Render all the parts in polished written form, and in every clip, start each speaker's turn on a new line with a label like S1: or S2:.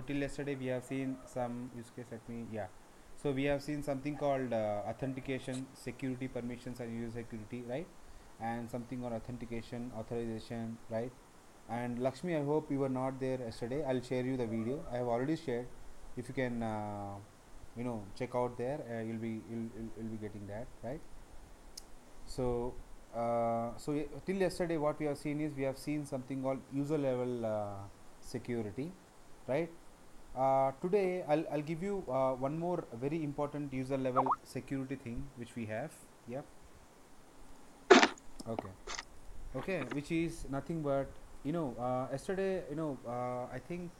S1: till yesterday we have seen some use case. Let me, yeah. So we have seen something called authentication, security permissions and user security, right? And something on authentication, authorization, right? And Lakshmi, I hope you were not there yesterday. I'll share you the video. I have already shared. If you can, check out there, you'll be getting that, right? So, till yesterday, what we have seen is we have seen something called user level security, right? Today, I'll give you one more very important user level security thing which we have. Yep. Okay. Okay. Which is nothing but yesterday, I think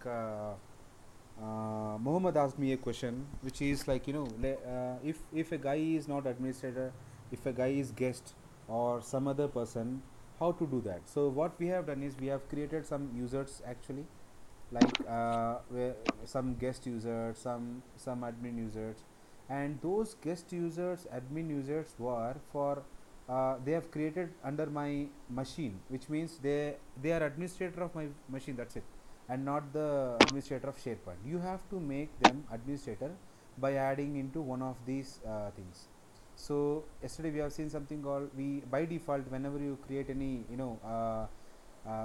S1: Mohammed asked me a question which is like if a guy is not administrator, if a guy is guest or some other person, how to do that. So what we have done is we have created some users actually, like some guest users, some admin users, and those guest users, admin users were for they have created under my machine, which means they are administrator of my machine, that's it, and not the administrator of SharePoint. You have to make them administrator by adding into one of these things. So yesterday we have seen something called, we by default whenever you create any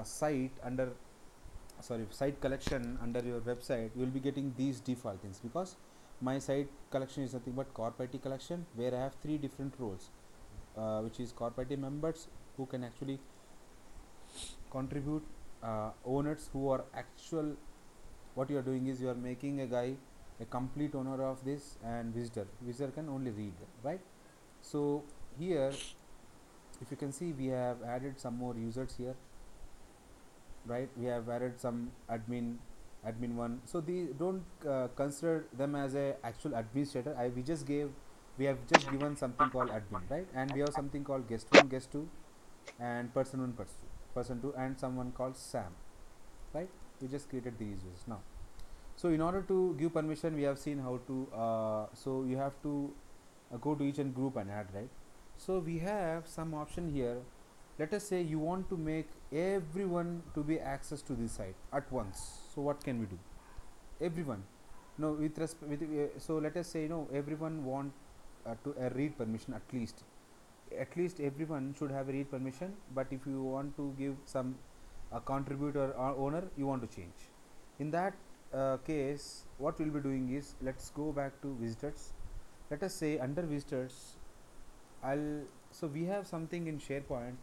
S1: site under, sorry, site collection under your website, you will be getting these default things, because my site collection is nothing but corp IT collection, where I have three different roles, which is corp IT members who can actually contribute, owners who are actual, what you are doing is you are making a guy a complete owner of this, and visitor can only read, right? So here, if you can see, we have added some more users here, right? We have added some admin one, so they don't consider them as a actual administrator. We have just given something called admin, right? And we have something called guest 1, guest 2, and person 1, person 2, and someone called Sam, right? We just created these users now. So in order to give permission, we have seen how to so you have to go to each and group and add, right? So we have some option here. Let us say you want to make everyone to be access to this site at once. So what can we do? Everyone, no, so let us say everyone want to a read permission, at least everyone should have a read permission. But if you want to give some a contributor or owner, you want to change. In that case, what we'll be doing is, let's go back to visitors. Let us say under visitors, I'll so we have something in SharePoint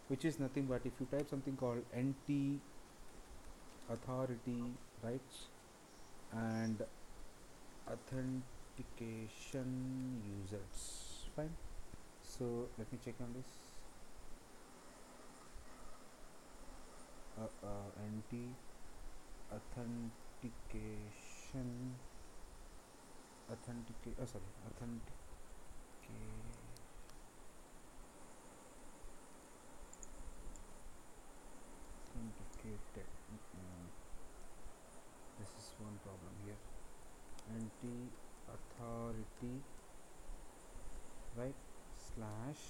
S1: which is nothing but, if you type something called NT authority, right, and authentication users, fine. So let me check on this. NT authentication authenticate sorry authenticate authenticated. This is one problem here. Anti authority, right, slash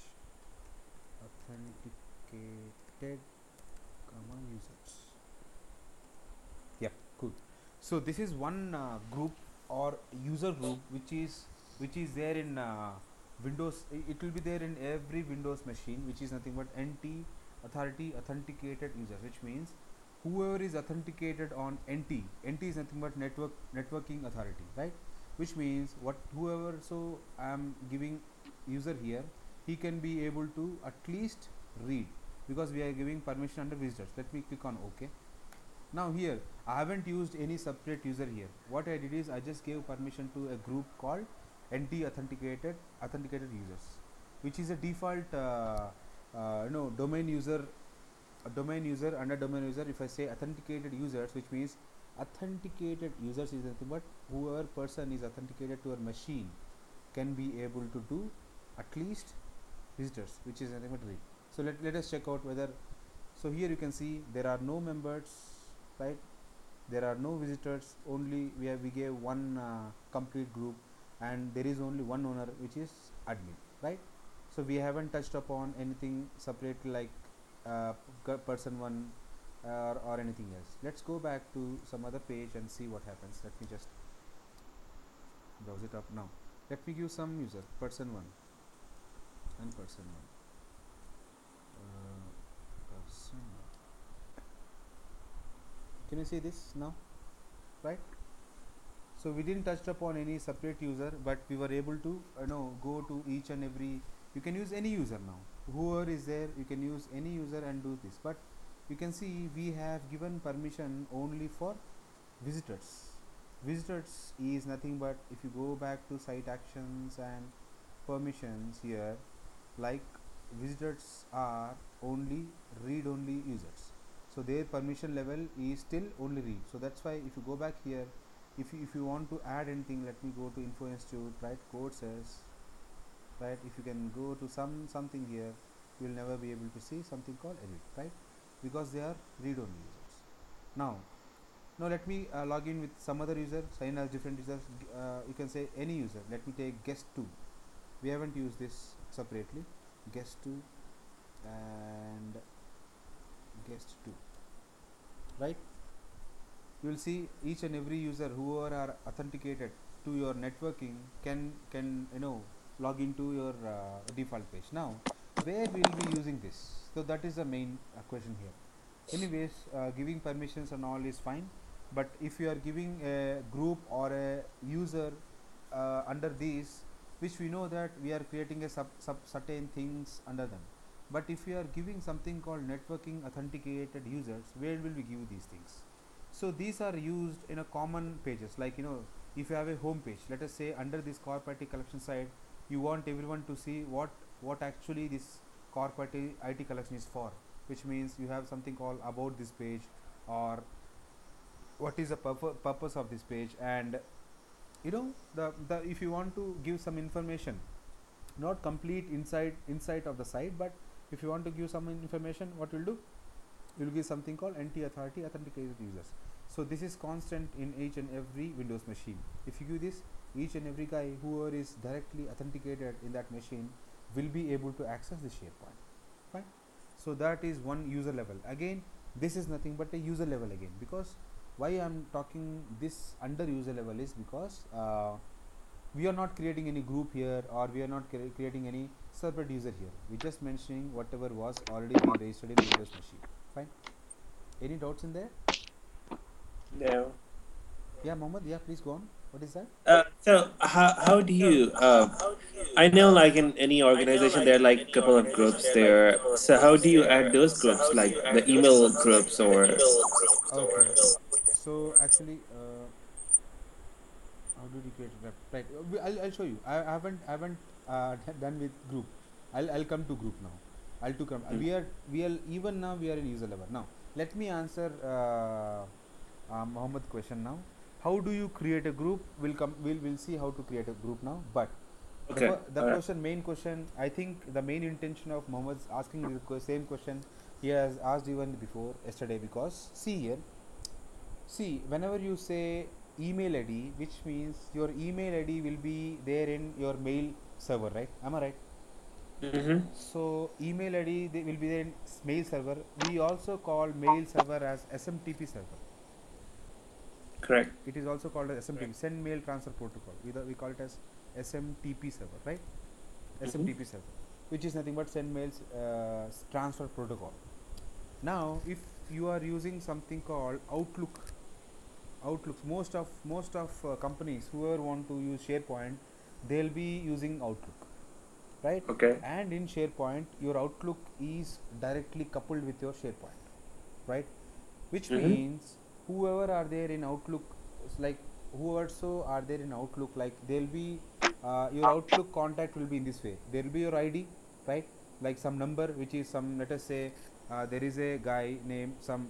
S1: authenticated comma users. Yep, cool. So this is one group or user group which is there in Windows. It will be there in every Windows machine, which is nothing but NT authority authenticated users, which means whoever is authenticated on NT is nothing but networking authority, right? Which means what whoever, so I am giving user here, he can be able to at least read, because we are giving permission under visitors. Let me click on OK. Now here I haven't used any separate user here. What I did is I just gave permission to a group called NT authenticated users, which is a default domain user. A domain user, under domain user, if I say authenticated users, which means authenticated users is nothing but whoever person is authenticated to a machine can be able to do at least visitors, which is nothing but read. So let us check out whether, so here you can see there are no members, right? There are no visitors, only we gave one complete group, and there is only one owner, which is admin, right? So we haven't touched upon anything separate, like person 1, or anything else. Let's go back to some other page and see what happens. Let me just browse it up now. Let me give some user person 1 and person 1. Person 1. Can you see this now? Right? So we didn't touch upon any separate user, but we were able to go to each and every. You can use any user now. Whoever is there, you can use any user and do this. But you can see we have given permission only for visitors. Visitors is nothing but, if you go back to site actions and permissions here, like visitors are only read only users, so their permission level is still only read. So that's why if you go back here, if you want to add anything, let me go to Info Institute, right, courses, right, if you can go to something here, you will never be able to see something called edit, right, because they are read only users. Now let me log in with some other user, sign as different users. You can say any user. Let me take guest 2. We haven't used this separately. Guest 2 and guest 2, right? You will see each and every user who are authenticated to your networking can log into your default page. Now where we will be using this? So that is the main question here. Anyways, giving permissions and all is fine, but if you are giving a group or a user under these, which we know that we are creating a sub certain things under them, but if you are giving something called networking authenticated users, where will we give these things? So these are used in a common pages, like if you have a home page, let us say under this corporate collection side, you want everyone to see what actually this corporate IT collection is for, which means you have something called about this page, or what is the purpose of this page, and the if you want to give some information, not complete inside of the site, but if you want to give some information, what you'll do, you'll give something called NT authority authenticated users. So this is constant in each and every Windows machine. If you give this, each and every guy whoever is directly authenticated in that machine will be able to access the SharePoint. Fine. So that is one user level. Again, this is nothing but a user level again, because why I'm talking this under user level is because we are not creating any group here, or we are not creating any separate user here. We're just mentioning whatever was already being registered in Windows machine. Fine. Any doubts in there?
S2: No.
S1: Yeah, Mohammed. Yeah, please go on. What is that?
S2: So how do you I know like in any organization there are like a couple of groups there. So how do you add those groups like the email groups or
S1: Okay. So actually, how do you create a rep? Right. I'll show you. I haven't done with group. I'll come to group now. I'll to come. We are even now we are in user level. Now let me answer Mohammed question now. How do you create a group? We'll see how to create a group now. But
S2: okay.
S1: the
S2: All right.
S1: question, main question, I think the main intention of Mohammed's asking the same question he has asked even before yesterday, because see here, see whenever you say email ID, which means your email ID will be there in your mail server, right? Am I right?
S2: Mm-hmm.
S1: So email ID they will be there in mail server. We also call mail server as SMTP server.
S2: Correct.
S1: It is also called as SMTP, send mail transfer protocol. We call it as SMTP server, right?
S2: Mm-hmm.
S1: SMTP server, which is nothing but send mails transfer protocol. Now if you are using something called Outlook, most of companies who want to use SharePoint, they'll be using Outlook, right?
S2: Okay.
S1: And in SharePoint your Outlook is directly coupled with your SharePoint, right? Which
S2: Mm-hmm.
S1: means whoever are there in Outlook, like who also are there in Outlook, like they'll be your Outlook contact will be in this way. There will be your ID, right? Like some number, which is some, let us say there is a guy named some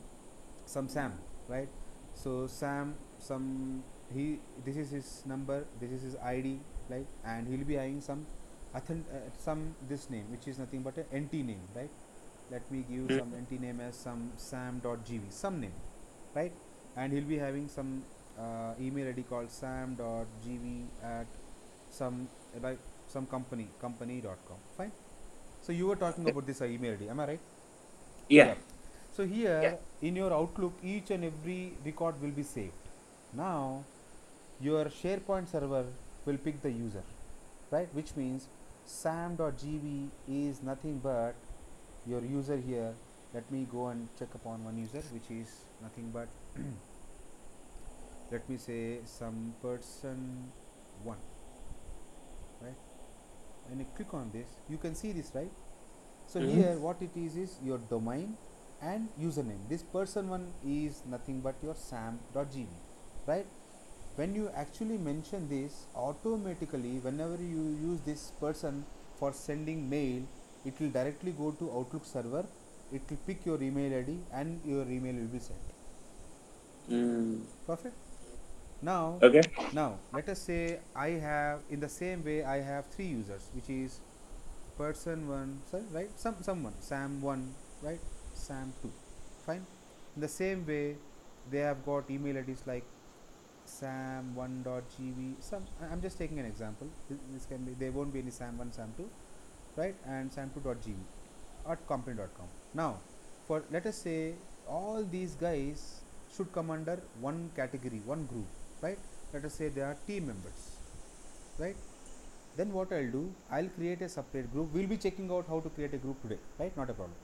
S1: Sam, right? So Sam, some, he, this is his number, this is his ID, right? And he'll be having some this name, which is nothing but a NT name, right? Let me give some NT name as some sam.gv, some name, right? And he'll be having some email ID called sam.gv at some, like some company.com. Fine. So you were talking about this email ID, am I right?
S2: Yeah.
S1: Yep. So here in your Outlook, each and every record will be saved. Now your SharePoint server will pick the user, right? Which means sam.gv is nothing but your user here. Let me go and check upon one user, which is nothing but let me say some person one, right? And you click on this, you can see this, right? So
S2: Mm-hmm.
S1: here what it is your domain and username. This person one is nothing but your sam.gv, right? When you actually mention this, automatically whenever you use this person for sending mail, it will directly go to Outlook server. It will pick your email ID and your email will be sent.
S2: Mm.
S1: Perfect. Now,
S2: Okay.
S1: now let us say I have in the same way I have three users, which is person one, sorry, right? Someone Sam one, right? Sam two, fine. In the same way, they have got email IDs like sam1.gv. Some I'm just taking an example. This can be there won't be any sam1, sam2, right? And sam2.gv at company.com. Now, for let us say all these guys should come under one category, one group, right? Let us say they are team members, right? Then what I'll do, I'll create a separate group. We'll be checking out how to create a group today, right? Not a problem.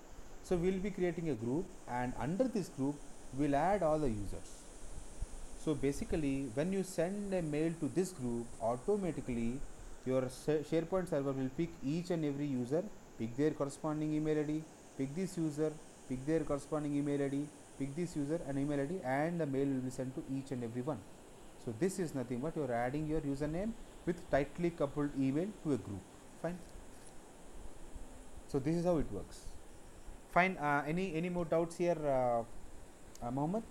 S1: So we'll be creating a group, and under this group we'll add all the users. So basically when you send a mail to this group, automatically your SharePoint server will pick each and every user, pick their corresponding email ID, pick this user, pick their corresponding email ID, pick this user and email ID, and the mail will be sent to each and every one. So this is nothing but you're adding your username with tightly coupled email to a group. Fine. So this is how it works. Fine. Any more doubts here, Mohammed?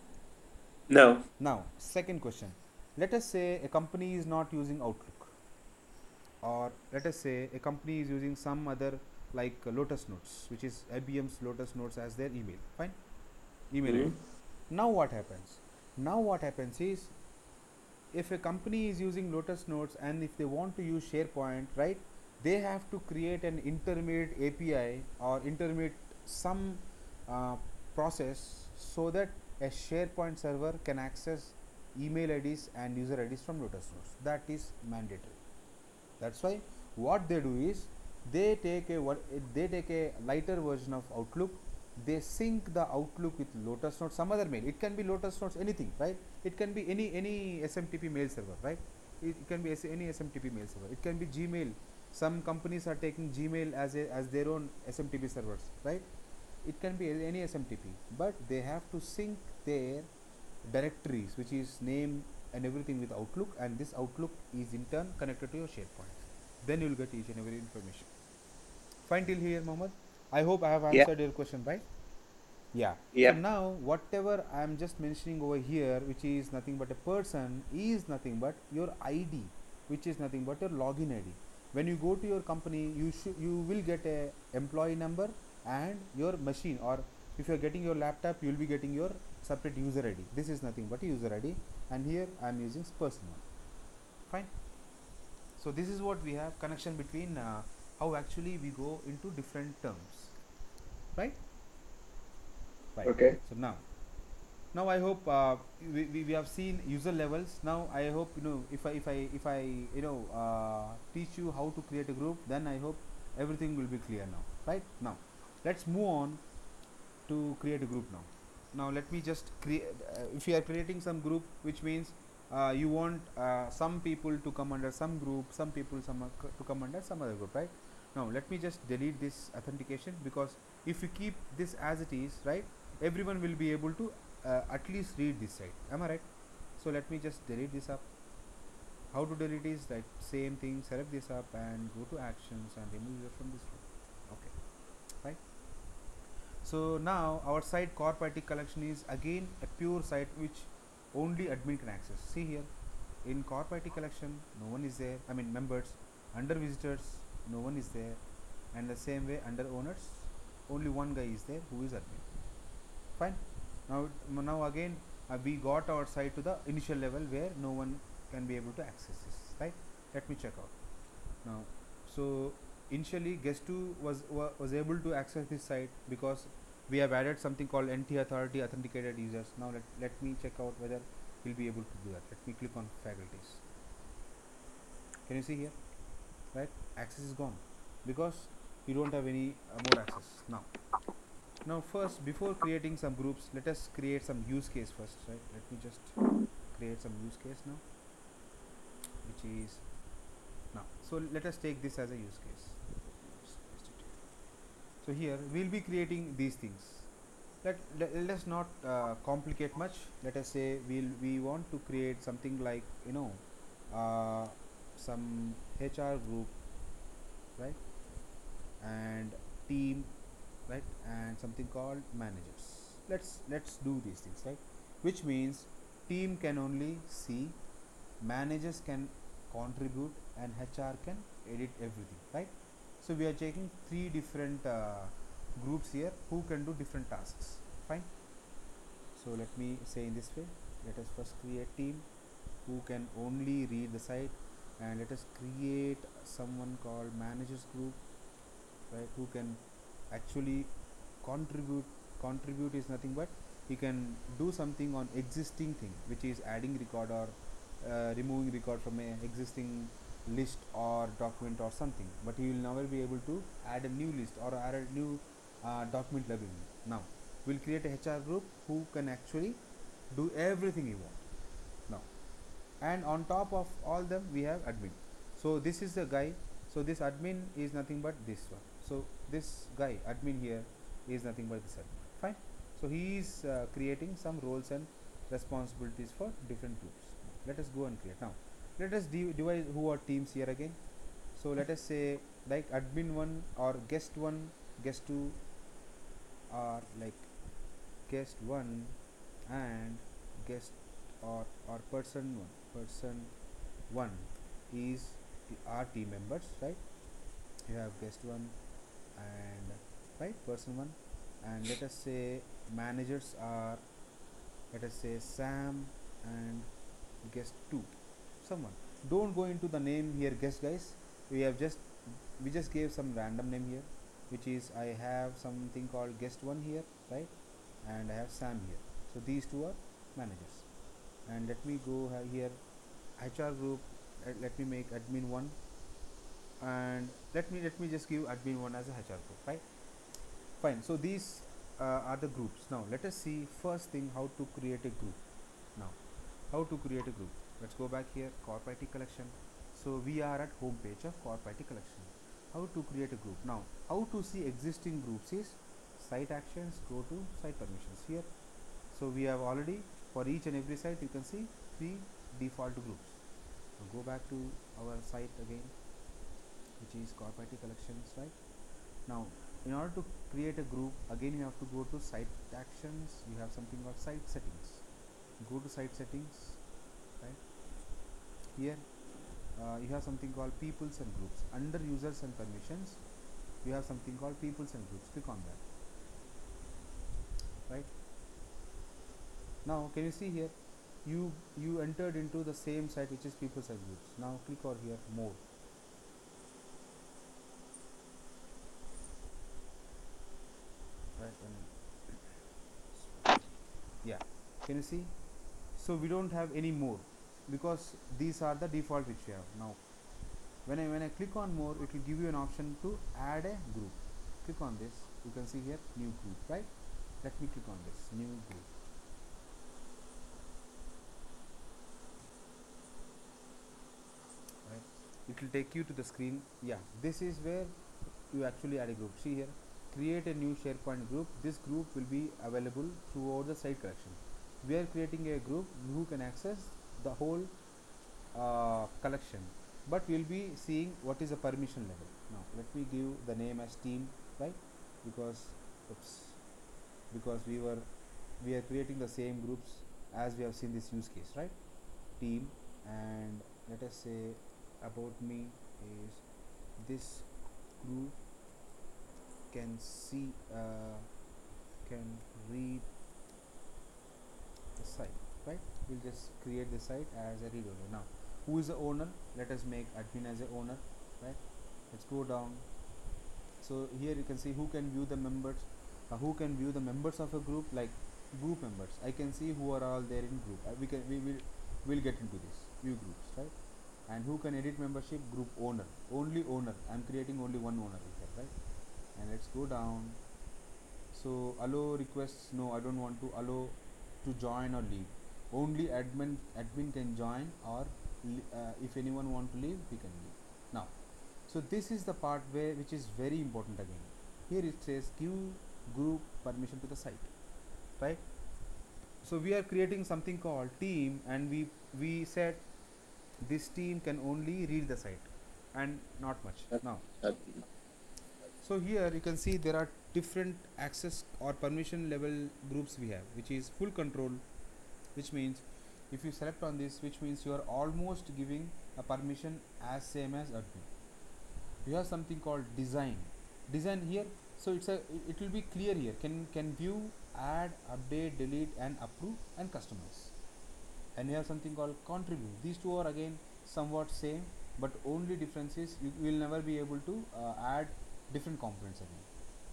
S2: No.
S1: Now, second question. Let us say a company is not using Outlook, or let us say a company is using some other like Lotus Notes, which is IBM's Lotus Notes as their email. Fine, email ID.
S2: Mm-hmm.
S1: Now what happens? Now what happens is if a company is using Lotus Notes and if they want to use SharePoint, right, they have to create an intermediate API or intermediate some uh, process so that a SharePoint server can access email IDs and user IDs from Lotus Notes. That is mandatory. That's why what they do is they take a lighter version of Outlook. They sync the Outlook with Lotus Notes, some other mail. It can be Lotus Notes, anything, right? It can be any SMTP mail server, right? It can be any SMTP mail server. It can be Gmail. Some companies are taking Gmail as their own SMTP servers, right? It can be any SMTP, but they have to sync their directories, which is name and everything with Outlook, and this Outlook is in turn connected to your SharePoint. Then you will get each and every information. Fine till here, Mohammed. I hope I have
S2: Yeah.
S1: answered your question, right? Yeah. So
S2: Yep.
S1: now whatever I am just mentioning over here, which is nothing but a person, is nothing but your ID, which is nothing but your login ID. When you go to your company, you will get a employee number and your machine, or if you are getting your laptop, you will be getting your separate user ID. This is nothing but a user ID, and here I am using person one. Fine. So this is what we have connection between how actually we go into different terms, right? Right.
S2: Okay.
S1: So now I hope we have seen user levels. Now I hope if I teach you how to create a group, then I hope everything will be clear now. Right now, let's move on to create a group now. Now let me just create. If you are creating some group, which means you want some people to come under some group, some people to come under some other group, right? Now let me just delete this authentication, because if you keep this as it is, right, everyone will be able to at least read this side. Am I right? So let me just delete this up. How to delete is like same thing. Select this up and go to actions and remove it from this row. Okay, right. So now our site corp IT collection is again a pure site which only admin can access. See here, in corp IT collection no one is there. I mean members. Under visitors no one is there, and the same way under owners only one guy is there, who is admin. Fine. Now again we got our site to the initial level where no one can be able to access this. Right. Let me check out now. So initially guest 2 was able to access this site because we have added something called NT authority authenticated users. Now let me check out whether we'll be able to do that. Let me click on faculties. Can you see here, right? Access is gone because you don't have any more access now. Now first, before creating some groups, let us create some use case first, right? Let me just create some use case now, which is now. So let us take this as a use case. So here we'll be creating these things. Let us not complicate much. Let us say we want to create something like, uh, some HR group, right, and team, right, and something called managers. Let's do these things, right, which means team can only see, managers can contribute, and HR can edit everything, right. So we are taking three different groups here who can do different tasks. Fine. So let me say in this way, let us first create team who can only read the site, and let us create someone called managers group, right, who can actually contribute. Contribute is nothing but he can do something on existing thing, which is adding record or removing record from a existing list or document or something, but he will never be able to add a new list or add a new document level. Now we'll create a HR group who can actually do everything he wants now, and on top of all them we have admin. So this is the guy. So this admin is nothing but this one. So this guy admin here is nothing but this admin. Fine. So he is creating some roles and responsibilities for different groups. Let us go and create now. Let us divide who are teams here again. So let us say like admin 1 or guest 1, guest 2, or like guest 1 and guest, or person 1. Person 1 is our team members, right. You have guest 1 and, right, person 1, and let us say managers are, let us say Sam and guest 2, someone. Don't go into the name here, guest guys. We just gave some random name here, which is I have something called guest 1 here, right, and I have Sam here. So these two are managers. And let me go here, HR group. Let me make admin 1, and let me just give admin 1 as a HR group, right. Fine. So these are the groups. Now let us see first thing how to create a group. Now how to create a group, let's go back here, corp IT collection. So we are at home page of corp IT collection. How to create a group. Now how to see existing groups is site actions, go to site permissions here. So we have already, for each and every site you can see 3 default groups. Now go back to our site again, which is corp IT collections, right. Now in order to create a group, again you have to go to site actions. You have something called site settings. Go to site settings, right. Here you have something called peoples and groups. Under users and permissions you have something called peoples and groups. Click on that, right. Now can you see here, you entered into the same site, which is peoples and groups. Now click on here, more, right. And yeah, can you see? So we don't have any more because these are the default which we have. Now when I click on more, it will give you an option to add a group. Click on this, you can see here new group, right. Let me click on this new group, right. It will take you to the screen. Yeah, this is where you actually add a group. See here, create a new SharePoint group. This group will be available throughout the site collection. We are creating a group who can access the whole collection, but we'll be seeing what is the permission level. Now let me give the name as team, right, because oops, because we are creating the same groups as we have seen this use case, right. Team, and let us say about me is this group can see, can read the site, right. We'll just create the site as a read only. Now who is the owner? Let us make admin as a owner, right. Let's go down. So here you can see who can view the members. Who can view the members of a group, like group members. I can see who are all there in group. We will get into this view groups, right? And who can edit membership? Group owner, only owner. I'm creating only one owner here, right? And let's go down. So allow requests, no, I don't want to allow to join or leave. Only admin can join, or if anyone want to leave, we can leave. Now, so this is the part where which is very important again. Here it says give group permission to the site, right? So we are creating something called team, and we said this team can only read the site and not much. Now, so here you can see there are different access or permission level groups we have, which is full control, which means if you select on this, which means you are almost giving a permission as same as admin. You have something called design here. So it will be clear here, can view, add, update, delete and approve and customize. And you have something called contribute. These two are again somewhat same, but only difference is you will never be able to add different components again.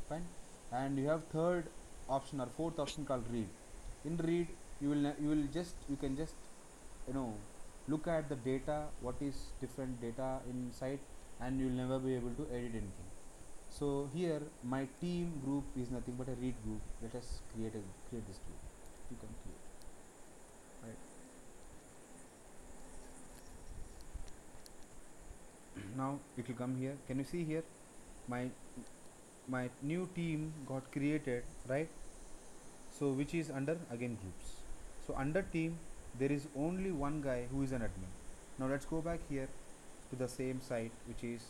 S1: Fine. And you have third option or fourth option called read. In read, you can just, you know, look at the data, what is different data inside, and you will never be able to edit anything. So here my team group is nothing but a read group. Let us create this group. You can create, right? Now it will come here. Can you see here my new team got created, right? So which is under again groups. So under team there is only one guy who is an admin. Now let's go back here to the same site, which is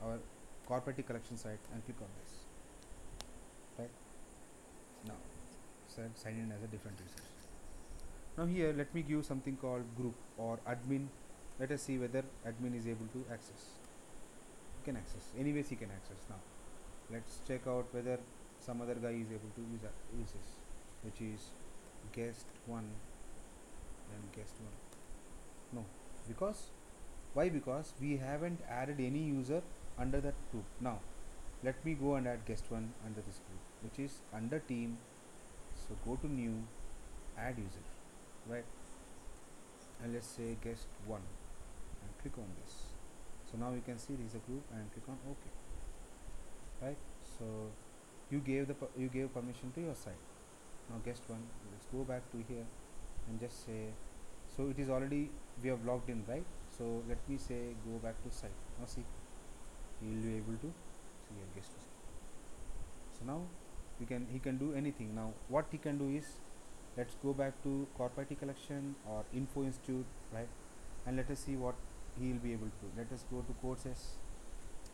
S1: our corporate collection site, and click on this, right? Now sign in as a different user. Now here let me give something called group or admin. Let us see whether admin is able to access. He can access, anyways he can access. Now let's check out whether some other guy is able to use this, which is guest 1 and guest 1. No, because why? Because we haven't added any user under that group. Now let me go and add guest 1 under this group, which is under team. So go to new, add user, right? And let's say guest 1 and click on this. So now you can see there is a group and click on OK, right? So you gave permission to your site. Now guest 1, let's go back to here and just say, so it is already, we have logged in, right? So let me say go back to site. Now see, he will be able to see your guest. So now he can do anything. Now what he can do is, let's go back to corporate collection or info institute, right? And let us see what he will be able to do. Let us go to courses.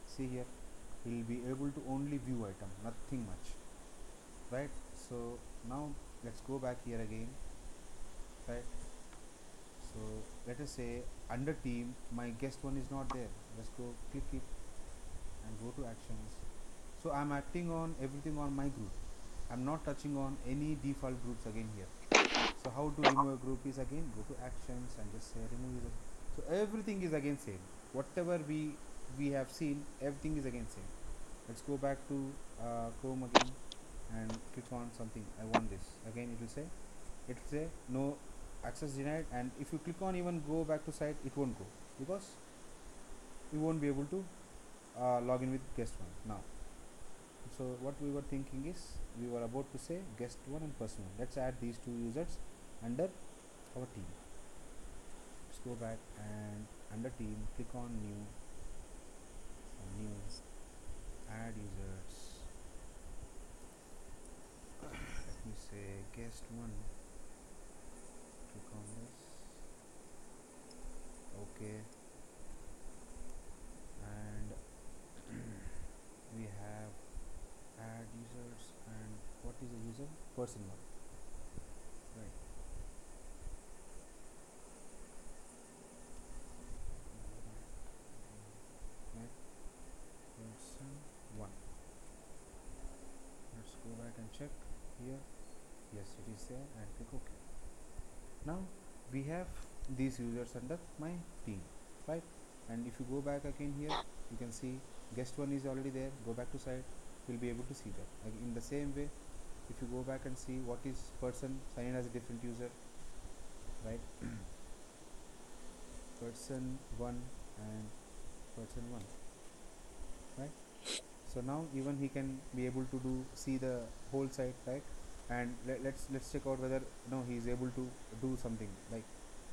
S1: See here, he will be able to only view item, nothing much, right? So now let's go back here again, right? So let us say under team my guest 1 is not there. Let's go click it and go to actions. So I'm acting on everything on my group. I'm not touching on any default groups again here. So how to remove a group is again go to actions and just say remove user. So everything is again same. Whatever we have seen, everything is again same. Let's go back to Chrome again and click on something. I want this again. It will say no access denied, and if you click on even go back to site, it won't go, because you won't be able to log in with guest 1 now. So what we were thinking is, we were about to say guest 1 and person 1. Let's add these two users under our team. Let's go back and under team click on new, add users. Let me say guest 1, click on this, okay, and we have add users, and what is the user? Person 1, right? Person 1. Let's go back and check here. Yes, it is there, and click OK. Now we have these users under my team, right? And if you go back again here, you can see guest one is already there. Go back to site, you'll be able to see that. In the same way, if you go back and see what is person sign in as a different user, right? Person 1 and person 1, right? So now even he can be able to see the whole site, right? And let's check out whether no he is able to do something like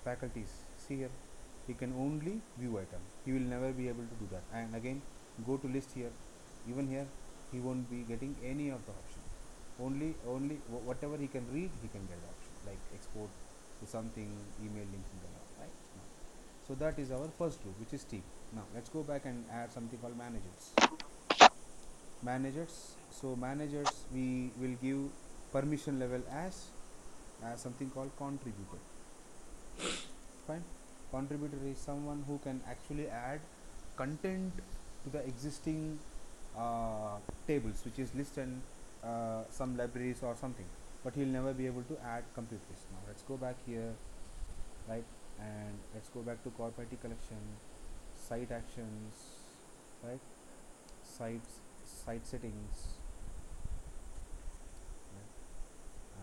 S1: faculties. See here, he can only view item, he will never be able to do that. And again, go to list here, even here he won't be getting any of the option. Only whatever he can read, he can get the option, like export to something, email linking and all, right? Now, so that is our first group, which is team. Now let's go back and add something called managers. So managers, we will give permission level as something called contributor. Fine. Contributor is someone who can actually add content to the existing tables, which is list and some libraries or something, but he'll never be able to add complete list. Now let's go back here, right? And let's go back to corporate collection, site actions, right? Sites, site settings, right?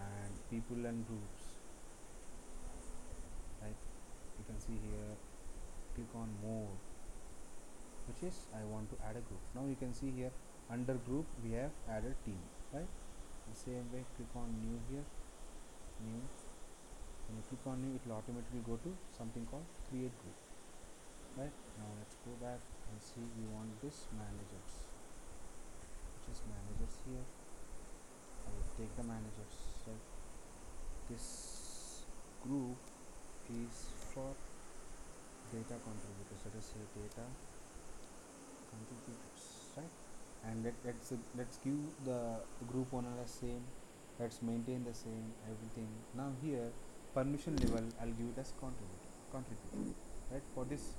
S1: And people and groups, right? You can see here, click on more, which is I want to add a group. Now you can see here under group we have added team, right? The same way, click on new here, new. When you click on new, it will automatically go to something called create group, right? Now let's go back and see, we want this managers, which is managers here. I will take the managers, right? This group is for data contributors. Let us say data contributors, right? And let's give the group owner as same, let's maintain the same everything. Now here permission level I'll give it as contributor, right? For this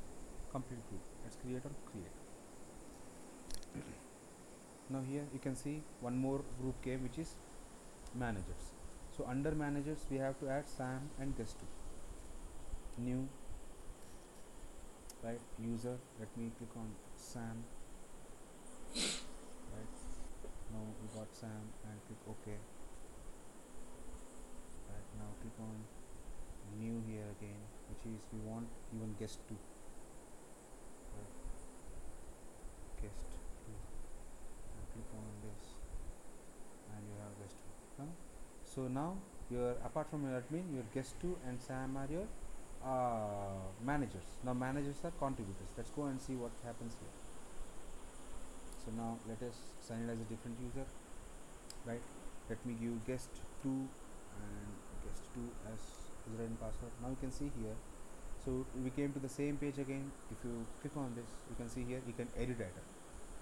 S1: complete group, let's create or create. Now here you can see one more group came, which is managers. So under managers we have to add Sam and guest 2, new, right? User, let me click on Sam, right? Now we got Sam and click OK, right? Now click on new here again, which is we want even guest 2, right? Guest 2, and click on this, and you have guest 2. So now your, apart from your admin, your guest 2 and Sam are your managers. Now managers are contributors. Let's go and see what happens here. So now let us sign it as a different user, right? Let me give guest 2 and guest 2 as user and password. Now you can see here, so we came to the same page again. If you click on this, you can see here you can edit item,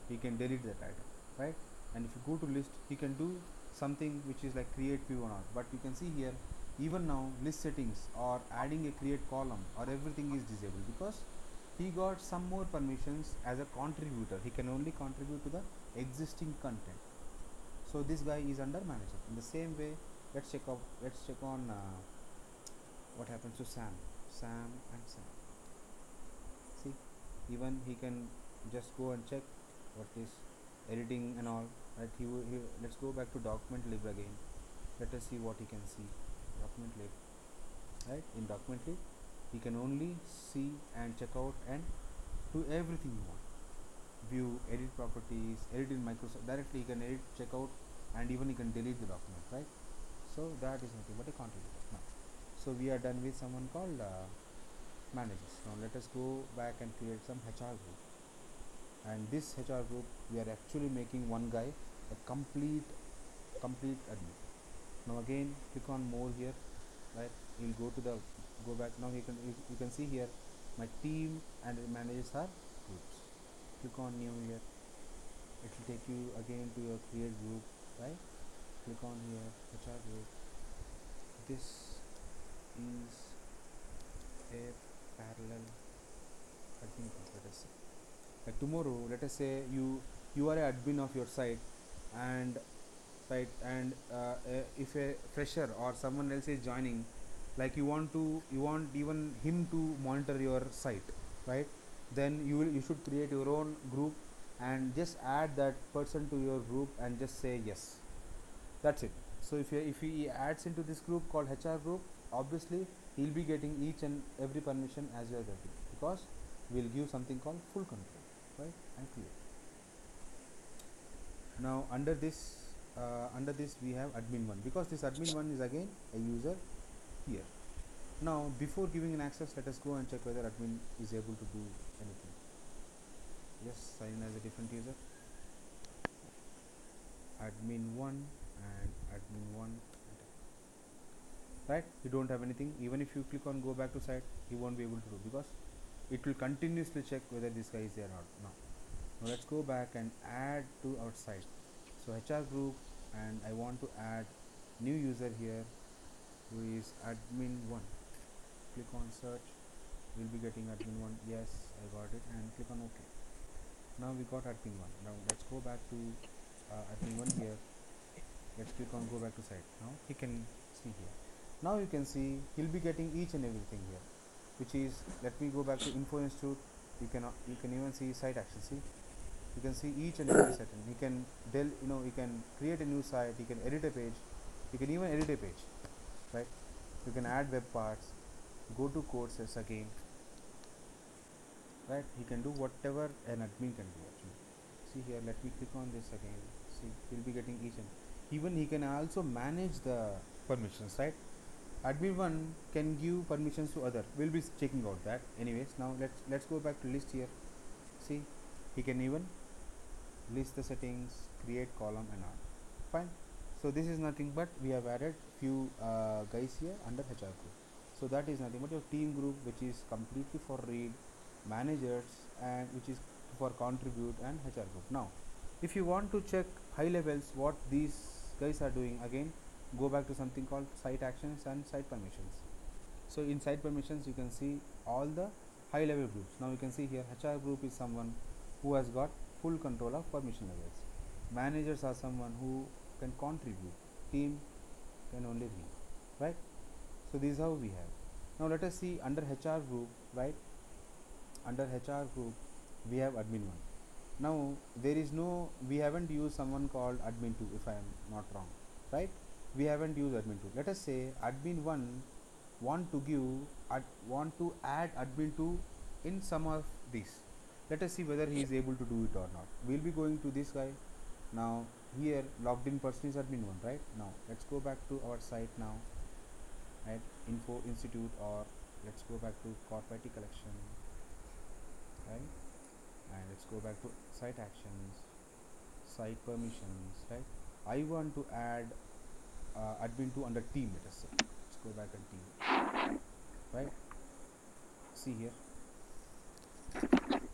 S1: you can delete that item, right? And if you go to list, you can do something which is like create view or not. But you can see here, even now list settings or adding a create column or everything is disabled, because he got some more permissions as a contributor. He can only contribute to the existing content. So this guy is under manager. In the same way, let's check on what happens to Sam and Sam. See, even he can just go and check what is editing and all, right? Let's go back to document lib again. Let us see what he can see. Document lib, right? In document lib he can only see and check out and do everything you want. View, edit properties, edit in Microsoft directly. He can edit, check out, and even he can delete the document, right? So that is nothing but a contributor. Now, so we are done with someone called managers. Now let us go back and create some HR group. And this HR group, we are actually making one guy a complete admin. Now again, click on more here, right? You'll go back. Now you can see here my team and managers are groups. Click on new here, it will take you again to your create group, right? Click on here, HR group. This is a parallel admin group. Let us say, like tomorrow, let us say you are a admin of your site, and if a fresher or someone else is joining, like you want even him to monitor your site, right? then you should create your own group and just add that person to your group and just say yes. That's it. So if he adds into this group called HR group, obviously he'll be getting each and every permission as you are getting, because we'll give something called full control, right? And clear. Now under this we have admin 1, because this admin 1 is again a user here. Now before giving an access, let us go and check whether admin is able to do anything. Yes, sign in as a different user, admin 1 and admin 1, right? You don't have anything. Even if you click on go back to site, he won't be able to do, because it will continuously check whether this guy is there or not. Now let's go back and add to our site. So HR group, and I want to add new user here who is admin 1. Click on search, we'll be getting admin 1. Yes, I got it, and click on OK. Now we got admin 1. Now let's go back to admin 1 here. Let's click on go back to site. Now he can see here. Now you can see he'll be getting each and everything here, which is, let me go back to info institute. You can even see site action. See, you can see each and every setting. He can he can create a new site, he can edit a page, you can even edit a page, right? You can add web parts, go to courses again, right? He can do whatever an admin can do actually. See here, let me click on this again. See, he'll be getting each and even he can also manage the permissions, right? Admin 1 can give permissions to other. We'll be checking out that anyways. Now let's go back to list here. See, he can even list the settings, create column and all. Fine. So this is nothing but we have added few guys here under HR group. So that is nothing but your team group, which is completely for read, managers, and which is for contribute, and HR group. Now if you want to check high levels what these guys are doing, again go back to something called site actions and site permissions. So in site permissions you can see all the high level groups. Now you can see here HR group is someone who has got full control of permission levels. Managers are someone who can contribute. Team can only read, right? So this is how we have. Now let us see under HR group, right? Under HR group we have admin 1. Now there is no, we haven't used someone called admin 2, if I am not wrong, right? We haven't used admin 2. Let us say admin 1 want to add admin 2 in some of these. Let us see whether he is able to do it or not. We'll be going to this guy. Now here logged in person is admin 1, right? Now let's go back to our site now at info institute, or let's go back to corporate collection, right? And let's go back to site actions, site permissions, right? I want to add admin 2 under team, let us say. Let's go back and team, right? See here,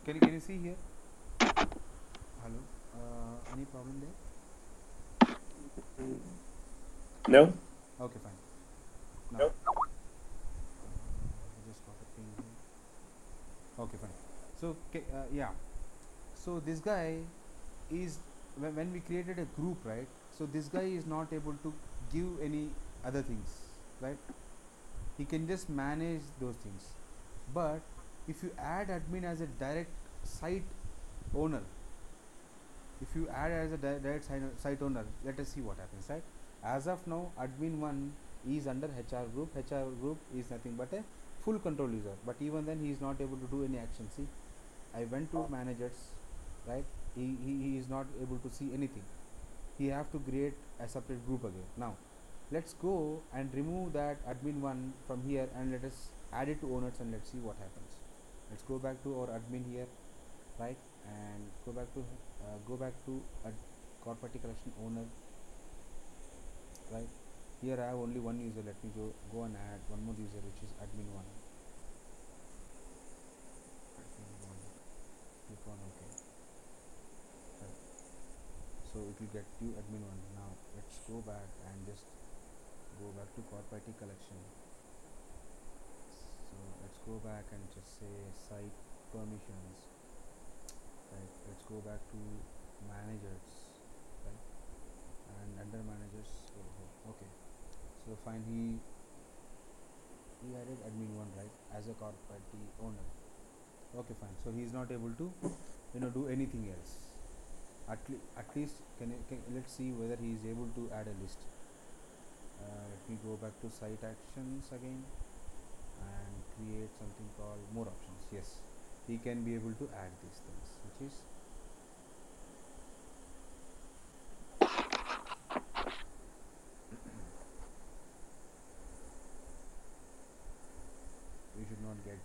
S1: can you see here? Hello, any problem there?
S2: No?
S1: Okay, fine. Now I just got a ping here. Okay, fine. So yeah, so this guy is, when we created a group, right? So this guy is not able to give any other things, right? He can just manage those things. But if you add admin as a direct site owner, if you add as a direct site owner, let us see what happens, right? As of now admin 1 is under HR group. HR group is nothing but a full control user, but even then he is not able to do any action. See, I went to managers, right? He is not able to see anything. He have to create a separate group again. Now let's go and remove that admin 1 from here and let us add it to owners, and let's see what happens. Let's go back to our admin here, right? And go back to corporate collection owner, right? Here I have only one user. Let me go and add one more user, which is admin 1. Admin 1. Click on OK. Right. So it will get you admin 1. Now let's go back and just go back to corporate collection. So let's go back and just say site permissions, right? Let's go back to managers, right? And under managers, okay. So fine, he added admin 1, right, as a corporate owner, Okay, fine. So he is not able to do anything else. At least let's see whether he is able to add a list. Let me go back to site actions again and create something called more options. Yes, he can be able to add these things, which is we should not get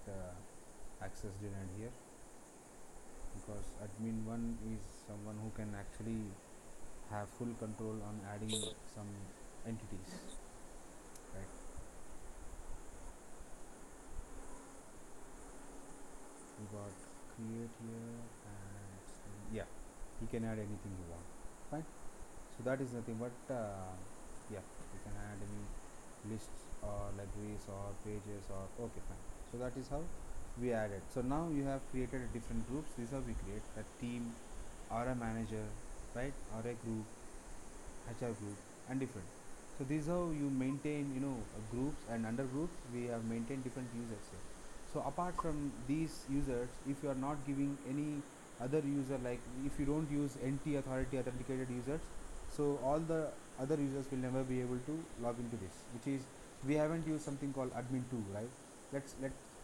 S1: access denied here, because admin 1 is someone who can actually have full control on adding some entities, right? We got create here, and yeah, he can add anything you want. Fine. So that is nothing but yeah, you can add any lists or libraries or pages or okay, fine. So that is how we added. So now you have created different groups. This is how we create a team or a manager, right, or a group, HR group, and different. So this is how you maintain groups, and under groups we have maintained different users here. So apart from these users, if you are not giving any other user, like if you don't use NT authority authenticated users, so all the other users will never be able to log into this, which is we haven't used something called admin 2, right?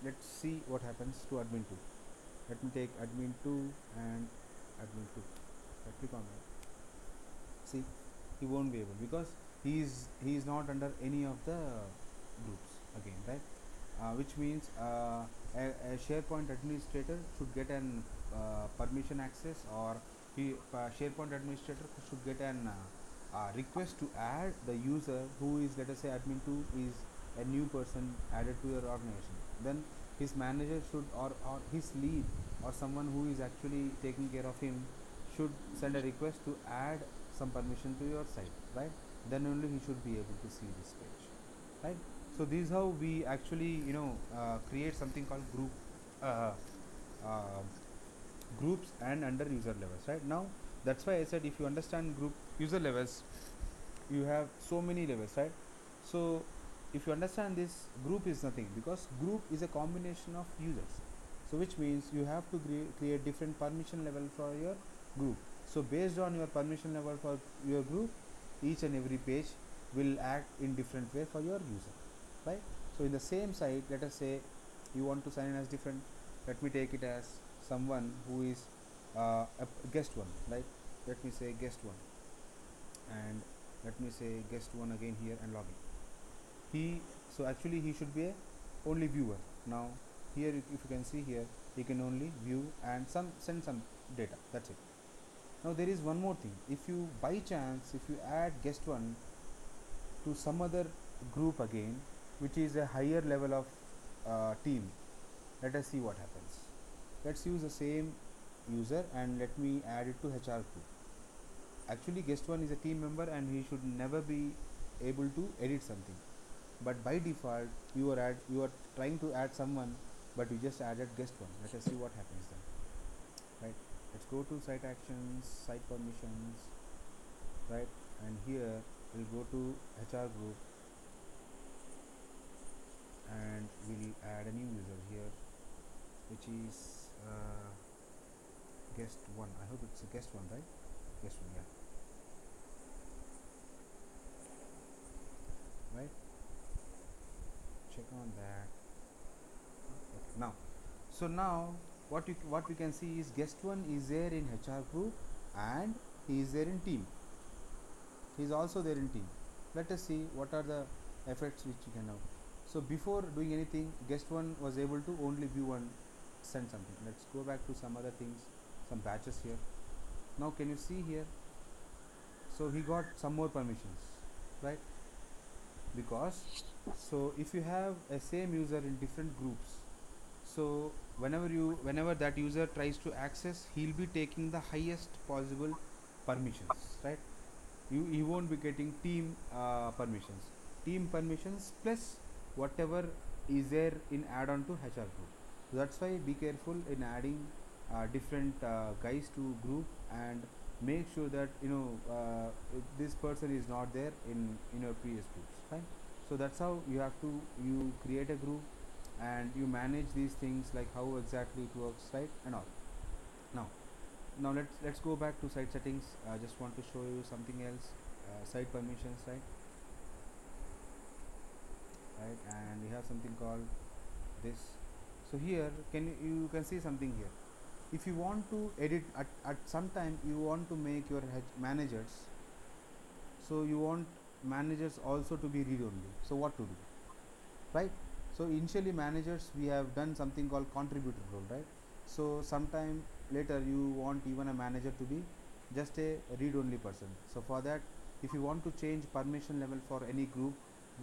S1: Let's see what happens to admin 2. Let me take admin 2 and admin 2. I click on that. See, he won't be able, because he is not under any of the groups again, right? Which means a SharePoint administrator should get an permission access, or SharePoint administrator should get an request to add the user who is, let us say, admin 2 is a new person added to your organization. Then his manager should, or his lead, or someone who is actually taking care of him, should send a request to add some permission to your site, right? Then only he should be able to see this page, right? So this is how we actually create something called uh, uh, groups and under user levels, right? Now that's why I said, if you understand group user levels, you have so many levels, right? So if you understand this, group is nothing, because group is a combination of users. So which means you have to create different permission level for your group. So based on your permission level for your group, each and every page will act in different way for your user, right? So in the same site, let us say you want to sign in as different. Let me take it as someone who is a guest one, right? Let me say guest one, and let me say guest one again here and login. He So actually he should be a only viewer. Now here, if you can see here, he can only view and send some data, that's it. Now there is one more thing. If you by chance, if you add guest one to some other group again, which is a higher level of team, let us see what happens. Let's use the same user and let me add it to HR group. Actually guest one is a team member and he should never be able to edit something, but by default you are trying to add someone, but you just added guest one. Let us see what happens then, right? Let's go to site actions, site permissions, right? And here we'll go to HR group and we'll add a new user here, which is guest one. I hope it's a guest one, right? Guest one, yeah, right? Check on that. Okay, now, so now what we can see is guest one is there in HR group and he is there in team. He is also there in team. Let us see what are the effects which you can have. So before doing anything, guest one was able to only view and send something. Let's go back to some other things, some batches here. Now can you see here? So he got some more permissions, right? Because so if you have a same user in different groups, so whenever that user tries to access, he'll be taking the highest possible permissions, right? You won't be getting team permissions plus whatever is there in add-on to HR group. So that's why be careful in adding different guys to group, and make sure that this person is not there in your previous groups, fine. So that's how you have to create a group, and you manage these things like how exactly it works, right, and all. Now now let's go back to site settings. I just want to show you something else. Site permissions, right, and we have something called this. So here you can see something here. If you want to edit at some time, you want to make your managers, so you want managers also to be read only. So what to do, right? So initially managers, we have done something called contributor role, right? So sometime later you want even a manager to be just a read only person. So for that, if you want to change permission level for any group,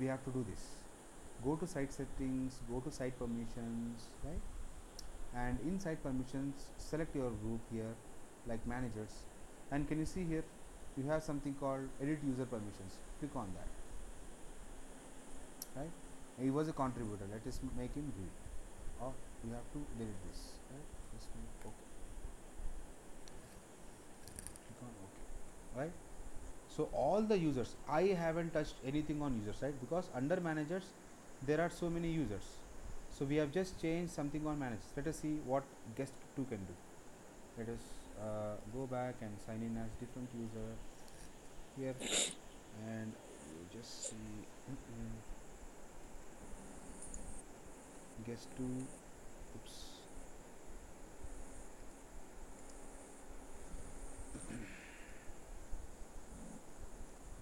S1: we have to do this. Go to site settings, go to site permissions, right, and in site permissions select your group here, like managers, and can you see here you have something called edit user permissions. Click on that, right? He was a contributor, let us make him read, or we have to delete this, right? Just make okay, click on okay, right? So all the users, I haven't touched anything on users, right, because under managers there are so many users. So we have just changed something on managers. Let us see what guest 2 can do. Let us go back and sign in as different user here, and you just see guest 2. Oops.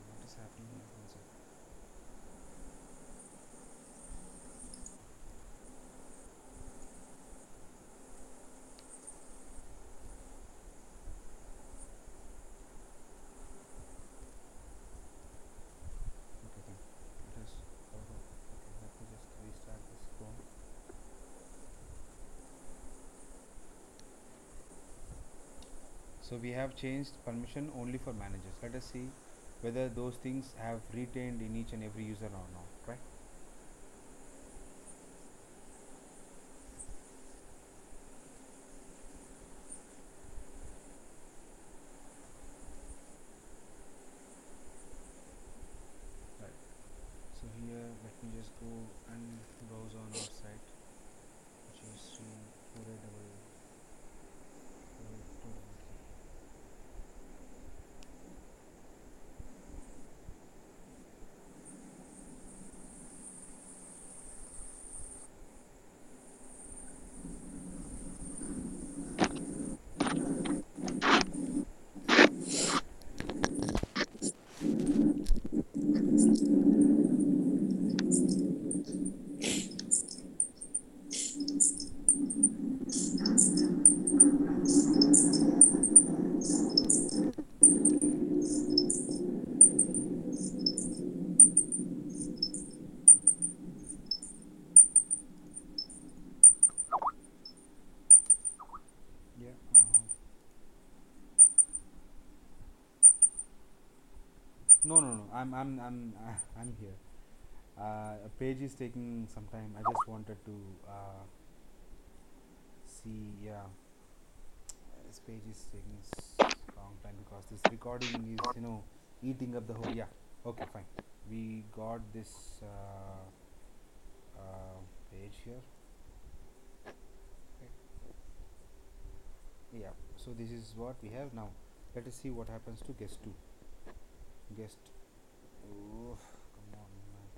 S1: What is happening here? One second. Okay, then let us okay, let me just restart this Chrome. So we have changed permission only for managers. Let us see whether those things have retained in each and every user or not, right? Right. So here let me just go and browse on our site, which is 4888. Yeah. No. I'm here. A page is taking some time. I just wanted to see. Yeah, this page is taking long time because this recording is eating up the whole. Yeah. Okay, fine. We got this page here. Okay. Yeah. So this is what we have now. Let us see what happens to guest 2. Guest. Oh, come on, man.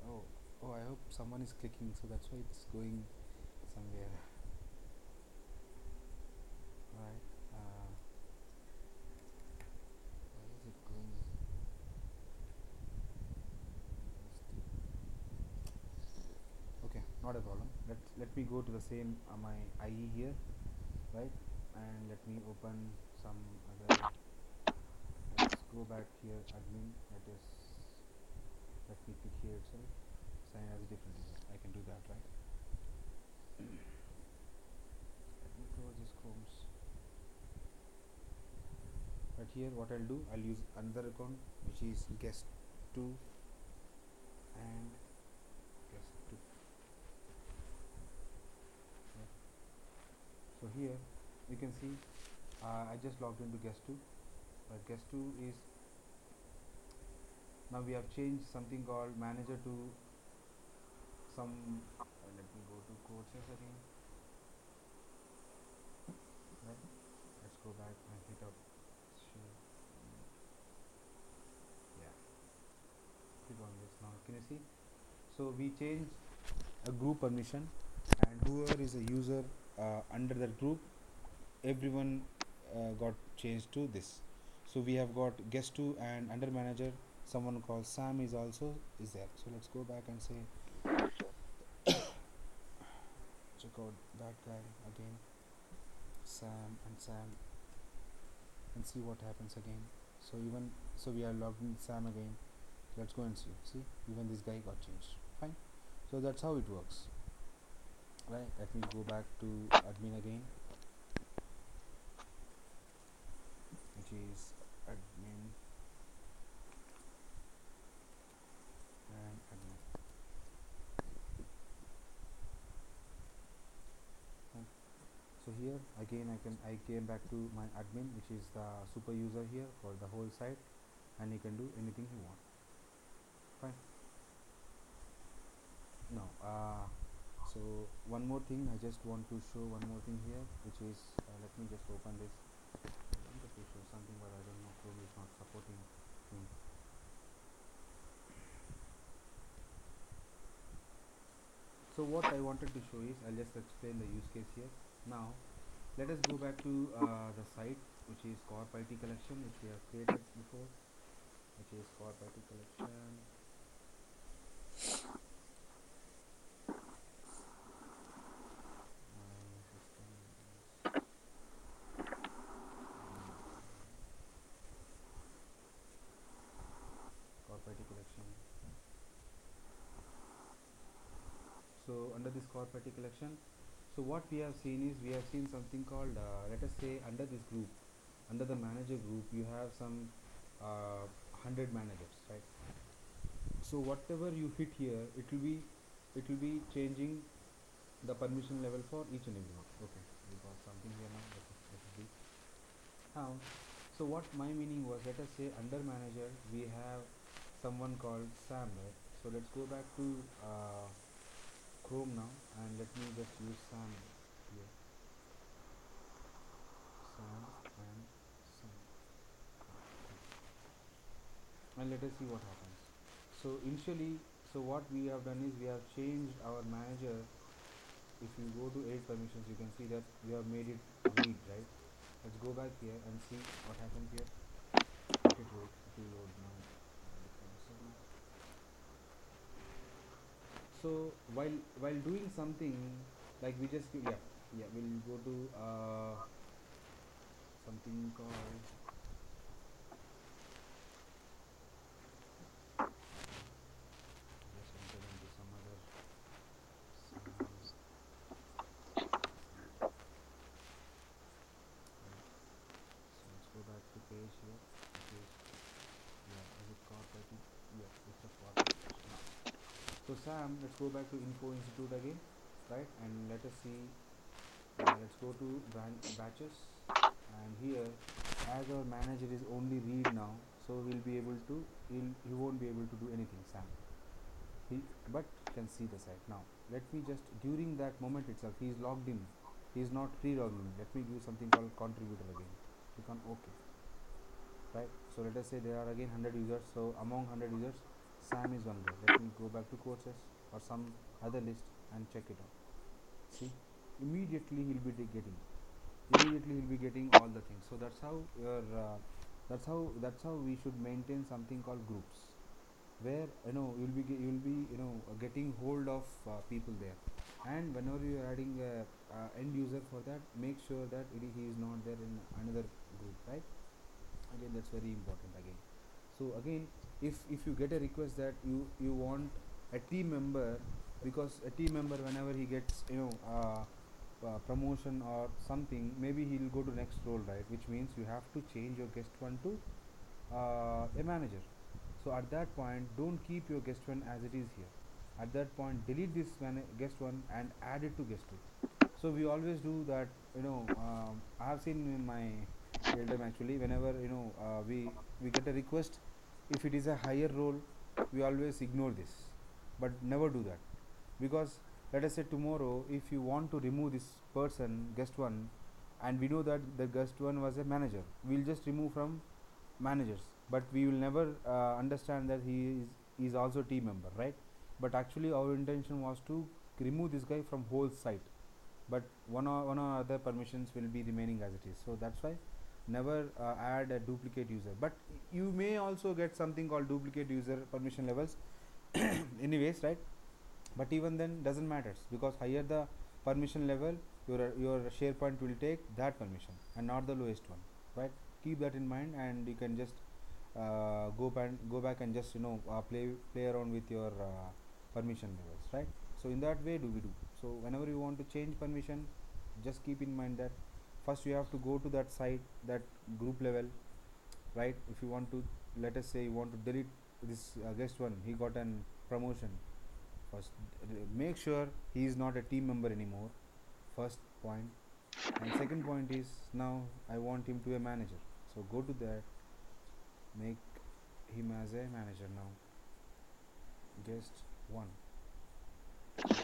S1: Oh, oh, I hope someone is clicking, so that's why it's going somewhere. Right. Why is it going? Okay, not a problem. Let me go to the same my IE here, right? And let me open some other. Let's go back here, admin. Let me click here itself. Sign as a different user. I can do that, right? Let me close this Chrome's. But here, what I'll do, I'll use another account, which is guest 2 and guest 2. Right. So here you can see I just logged into guest 2, but guest 2 is Now we have changed something called manager to some let me go to courses again, right? Let's go back and hit up share. Yeah, click on this. Now can you see? So we changed a group permission, and whoever is a user under that group, everyone got changed to this. So we have got guest 2, and under manager someone called Sam is also is there. So let's go back and say check out that guy again, Sam, and see what happens again. So even so we are logged in Sam again. Let's go and see even this guy got changed. Fine. So that's how it works, right? Let me go back to admin again, which is admin and admin. Fine. So here again I came back to my admin, which is the super user here for the whole site, and he can do anything he wants. Fine. Now so one more thing, I just want to show one more thing here, which is let me just open this. I wanted to show something, but I don't know, Chrome is not supporting me. So what I wanted to show is, I'll just explain the use case here. Now let us go back to the site, which is corp IT collection, which we have created before, which is corp IT collection. My system is corp IT collection. So under this corp IT collection, so what we have seen is, we have seen something called let us say under this group, under the manager group, you have some 100 managers, right? So whatever you hit here, it will be changing the permission level for each and every one. Okay, we got something here now. Let it be. Now, so what my meaning was, let us say under manager we have someone called Sam, right? So let's go back to Chrome now, and let me just use Sam here. Sam and Sam, and let us see what happens. So initially, so what we have done is, we have changed our manager. If you go to edit permissions, you can see that we have made it read, right? Let's go back here and see what happens here. It will load now. So while doing something, like we just we'll go to something called, just enter into some other so let's go back to page here. Page, is it corporate? Yeah, it's a corporate. So Sam, let's go back to Info Institute again, right? And let us see. Let's go to batches, and here, as our manager is only read now, so he'll be able to he won't be able to do anything, Sam. He but can see the site now. Let me just, during that moment itself, he is logged in. He is not pre-logging. Let me give something called contributor again. Click on OK, right? So let us say there are again 100 users. So among 100 users, Sam is one guy. Let me go back to courses or some other list and check it out. See, immediately he'll be getting all the things. So that's how your that's how we should maintain something called groups, where you'll be getting hold of people there. And whenever you are adding a end user for that, make sure that he is not there in another group, right? Again, that's very important again. So again, if you get a request that you want a team member, because a team member, whenever he gets promotion or something, maybe he'll go to next role, right? Which means you have to change your guest one to a manager. So at that point, don't keep your guest one as it is here. At that point, delete this guest one and add it to guest two. So we always do that. I have seen in my real time, actually, whenever we get a request, if it is a higher role, we always ignore this, but never do that. Because let us say tomorrow if you want to remove this person, guest one, and we know that the guest one was a manager, we'll just remove from managers, but we will never understand that he is also team member, right? But actually our intention was to remove this guy from whole site, but one or other permissions will be remaining as it is. So that's why never add a duplicate user. But you may also get something called duplicate user permission levels anyways, right? But even then doesn't matters, because higher the permission level, your SharePoint will take that permission and not the lowest one, right? Keep that in mind, and you can just go back and just play around with your permission levels, right? So in that way do we do. So whenever you want to change permission, just keep in mind that first you have to go to that site, that group level, right? If you want to, let us say you want to delete this guest one, he got an promotion. First, make sure he is not a team member anymore. First point. And second point is, now I want him to a manager. So go to that, make him as a manager now. Guest one. Okay.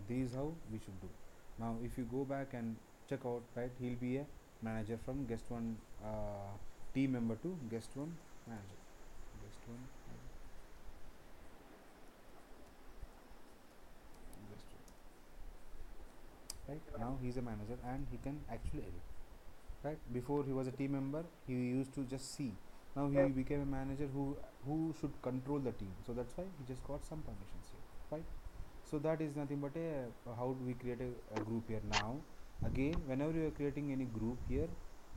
S1: This is how we should do. Now, if you go back and check out, right, he'll be a manager from guest one team member to guest one manager. Guest one. Guest one. Right now he's a manager and he can actually edit, right? Before he was a team member, he used to just see. Now he became a manager who should control the team, so that's why he just got some permissions here, right? So that is nothing but a how do we create a group here. Now again, whenever you are creating any group here,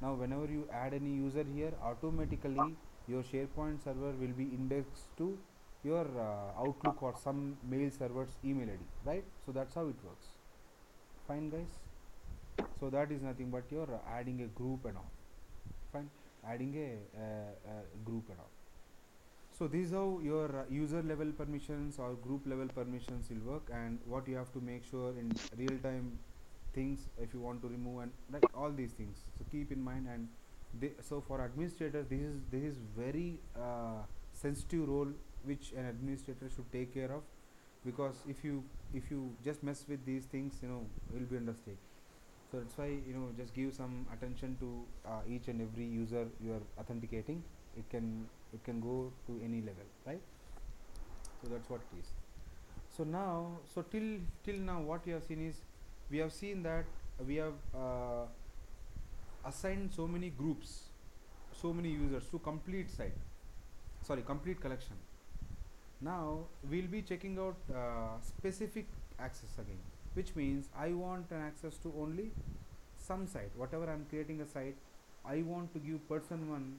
S1: now whenever you add any user here, automatically your SharePoint server will be indexed to your Outlook or some mail server's email id, right? So that's how it works. Fine guys. So that is nothing but you're adding a group and all. Fine. Adding a group and all. So this is how your user level permissions or group level permissions will work, and what you have to make sure in real time things if you want to remove, and like all these things. So keep in mind. And so for administrator, this is very sensitive role which an administrator should take care of, because if you just mess with these things, you'll be under stake. So that's why just give some attention to each and every user you are authenticating. It can go to any level, right? So that's what it is. So now, so till now what we have seen is, we have seen that we have assigned so many groups, so many users to complete site, sorry, complete collection. Now we'll be checking out specific access again, which means I want an access to only some site. Whatever I'm creating a site, I want to give person one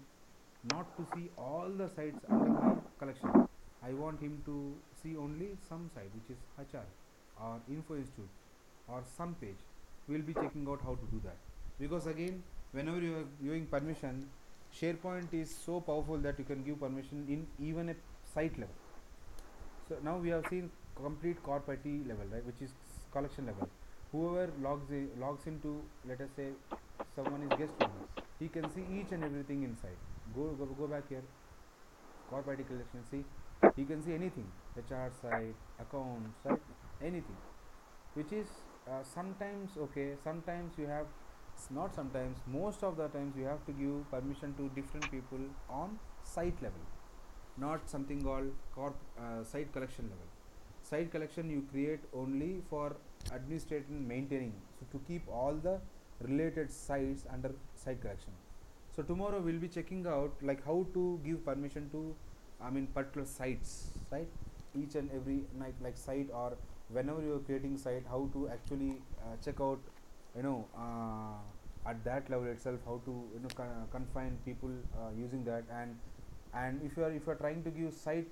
S1: not to see all the sites under my collection. I want him to see only some site, which is HR or Info Institute or some page. We'll be checking out how to do that, because again, whenever you are giving permission, SharePoint is so powerful that you can give permission in even a site level. So now we have seen complete corp IT level, right, which is collection level. Whoever logs into, let us say someone is guest one, he can see each and everything inside. Go back here, corp IT collection. See, he can see anything, HR side, accounts, right, anything. Which is sometimes okay, sometimes you have, not sometimes, most of the times you have to give permission to different people on site level, not something called site collection level. Site collection you create only for administrating, maintaining, so to keep all the related sites under site collection. So tomorrow we'll be checking out like how to give permission to, I mean, particular sites, right? Each and every like site, or whenever you are creating site, how to actually check out, at that level itself, how to confine people using that. And if you are trying to give site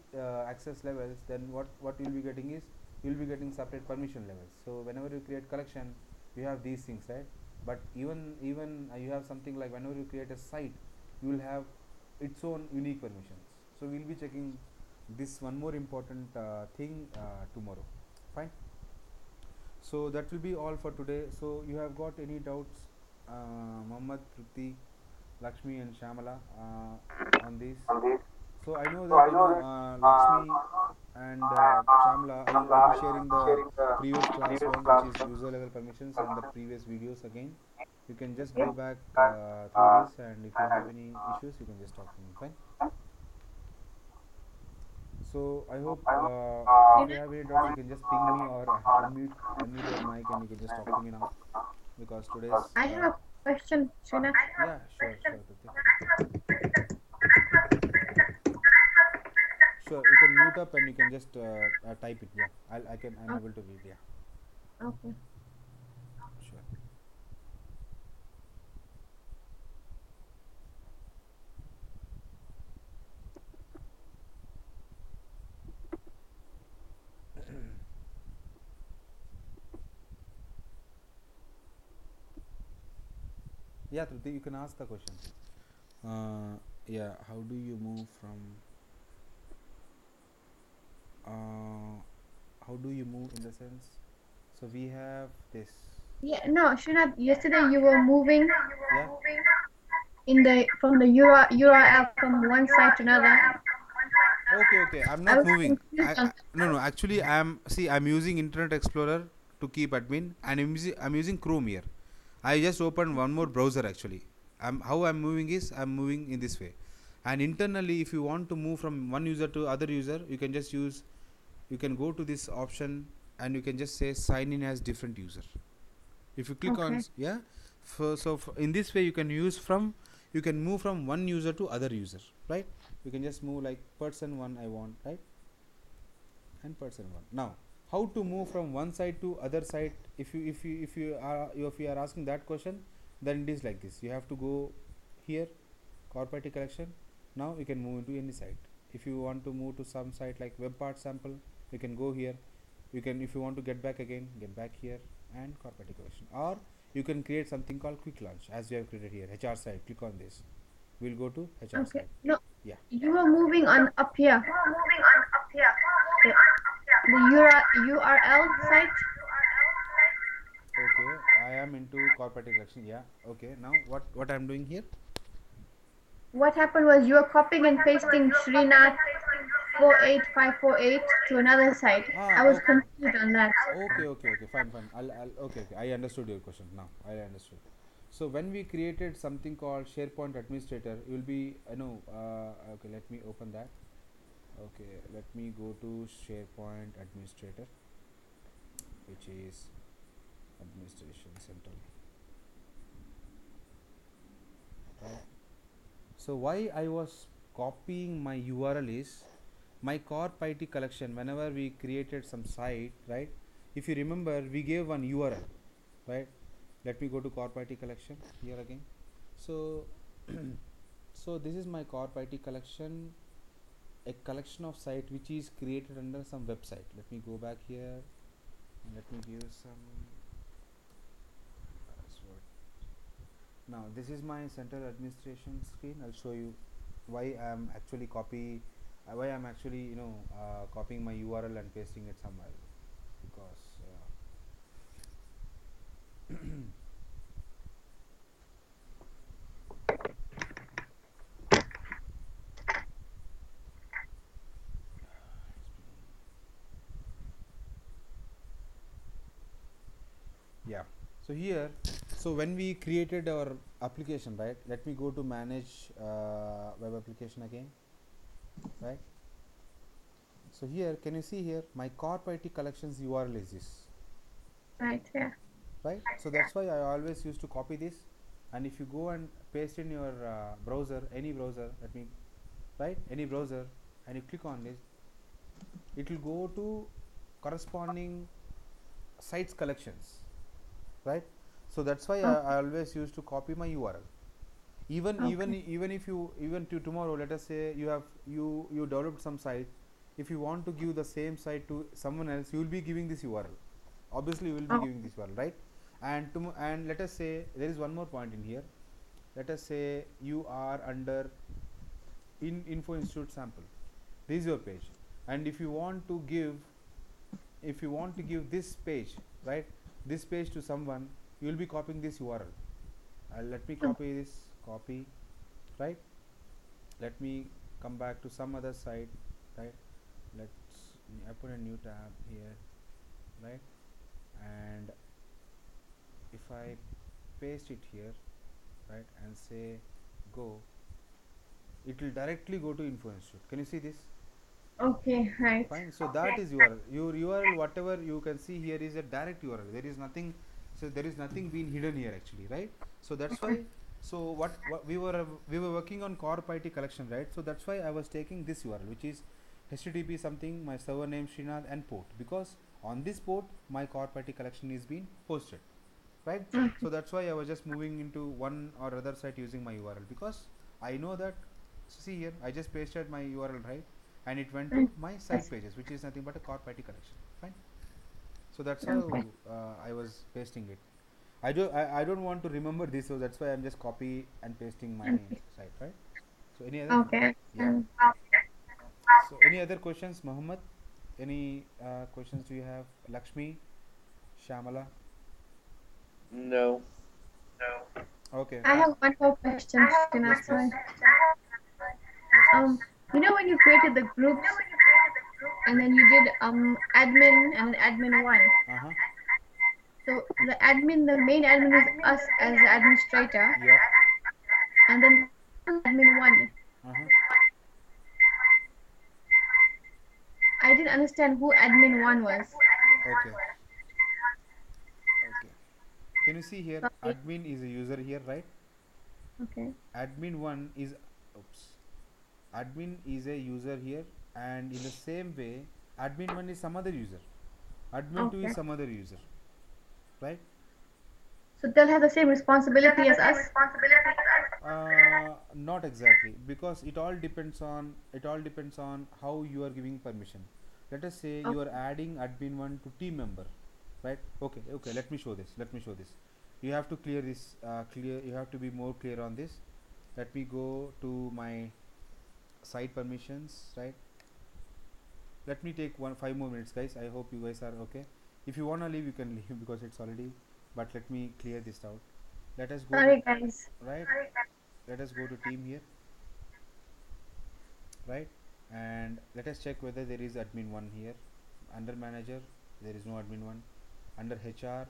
S1: access levels, then what you'll be getting is, you'll be getting separate permission levels. So whenever you create collection, you have these things, right? But even you have something like, whenever you create a site, you will have its own unique permissions. So we'll be checking this one more important thing tomorrow. Fine. So that will be all for today. So you have got any doubts, Mohammed, Trupti, Lakshmi and Shamala on this. So I know that Lakshmi and Shamala, I'll be sharing the previous class ones, which is user level permissions, and the previous videos again. You can just go back through this, and if you have any issues, you can just talk to me. Fine. So I hope if you have any doubts, you can just ping me or unmute your mic, and you can just talk to me now, because today's
S3: I have a question, Srinath.
S1: yeah, sure, Trupti. Sure, you can mute up and you can just type it. Yeah, I'm
S3: Oh,
S1: able to read. Yeah,
S3: okay.
S1: sure. Yeah, Trupti, you can ask the question. Yeah, how do you move from? Uh, how do you move in the sense? So we have this.
S3: Yeah, no, Srinath, yesterday you were moving
S1: Yeah.
S3: in the from the URL from one side to another.
S1: Okay. I'm
S3: I
S1: not
S3: was
S1: moving.
S3: confused on
S1: No. Actually, I'm using Internet Explorer to keep admin, and I'm using Chrome here. I just opened one more browser actually. I'm moving is I'm moving in this way, and internally, if you want to move from one user to other user, you can just use. You can go to this option, and you can just say sign in as different user. If you click on
S3: okay.
S1: yeah, in this way you can move from one user to other user, right? You can just move like person one I want, right? And person one. Now, how to move from one side to other side? If you are asking that question, then it is like this. You have to go here, core party collection. Now you can move into any site. If you want to move to some site like web part sample, you can go here. You can, if you want to get back again, get back here and core party collection. Or you can create something called quick launch, as we have created here. HR site. Click on this. We'll go to HR
S3: Okay.
S1: site.
S3: No,
S1: Yeah.
S3: you were moving on up here. The, the URL site.
S1: Okay, I am into corporate election. Yeah. Okay. Now what I'm doing here?
S3: What happened was you were copying and pasting Srinath 48548 to another site. I was
S1: Okay.
S3: confused on that.
S1: Okay. Fine. I'll okay. I understood your question now. I understood. So when we created something called SharePoint administrator, you will be okay. Let me open that. Okay. Let me go to SharePoint administrator, which is administration central. Right. So why I was copying my URL is my corp IT collection. Whenever we created some site, right? If you remember, we gave one URL, right? Let me go to corp IT collection here again. So so this is my corp IT collection, a collection of site which is created under some website. Let me go back here and let me give some password. Now this is my central administration screen. I'll show you why why I'm actually copying my URL and pasting it somewhere, because yeah. So here, so when we created our application, right? Let me go to manage web application again, right? So here, can you see here my corp IT collections URL is this,
S3: Right, yeah.
S1: right? So that's why I always used to copy this, and if you go and paste in your browser, any browser, let me right, any browser, and you click on this, it will go to corresponding sites collections, right? So that's why
S3: Okay.
S1: I always used to copy my URL.
S3: Okay.
S1: Even if you, even to tomorrow, let us say you developed some site. If you want to give the same site to someone else, you will be giving this URL. Obviously, you will be
S3: Oh,
S1: giving this URL, right? And let us say there is one more point in here. Let us say you are under in info institute sample. This is your page, and if you want to give this page, right, this page to someone, you will be copying this URL. Let me
S3: oh,
S1: copy this. Copy. right? Let me come back to some other site, right? Let's I put a new tab here, right? And if I paste it here, right, and say go, it will directly go to Info Institute. Can you see this?
S3: Okay, right.
S1: Fine. So that is URL. Your URL, whatever you can see here, is a direct URL. There is nothing. So there is nothing being hidden here actually, right? So that's why. So what we were working on corp IT collection, right? So that's why I was taking this URL, which is HTTP something, my server name Srinath and port, because on this port my corp IT collection is being hosted, right? So that's why I was just moving into one or other site using my URL, because I know that. See here, I just pasted my URL, right, and it went to my site pages, which is nothing but a corp IT collection. Fine. So that's how
S3: Okay.
S1: I was pasting it. I don't want to remember this, so that's why I'm just copy and pasting my site, right? So any other?
S3: Okay.
S1: Yeah. So any other questions, Muhammad? Any questions do you have? Lakshmi, Shamala?
S2: No.
S1: Okay,
S3: I
S1: fine.
S3: have one more question,
S1: Yes,
S3: Srinath. Sorry.
S1: please. Yes,
S3: Um,
S1: please.
S3: when you created the groups and then you did admin and admin one.
S1: Uh huh.
S3: So the main admin is us as the administrator,
S1: Yep.
S3: and then admin one.
S1: Uh huh.
S3: I didn't understand who admin one was.
S1: Okay. Okay. Can you see here?
S3: Sorry.
S1: Admin is a user here, right?
S3: Okay.
S1: Admin one is, oops. Admin is a user here, and in the same way, admin one is some other user. Admin two is
S3: Okay.
S1: some other user, right?
S3: So they'll have the same responsibility as us.
S1: Not exactly, because it all depends on how you are giving permission. Let us say you are
S3: Okay.
S1: adding admin one to team member, right? Okay, okay. Let me show this. Let me show this. You have to clear this. Clear. You have to be more clear on this. Let me go to my site permissions, right? Let me take 5 more minutes, guys. I hope you guys are okay. If you wanna leave, you can leave because it's already. But let me clear this out. Let us go to,
S3: Sorry, guys.
S1: right. Let us go to team here, right, and let us check whether there is admin one here. Under manager, there is no admin one. Under HR,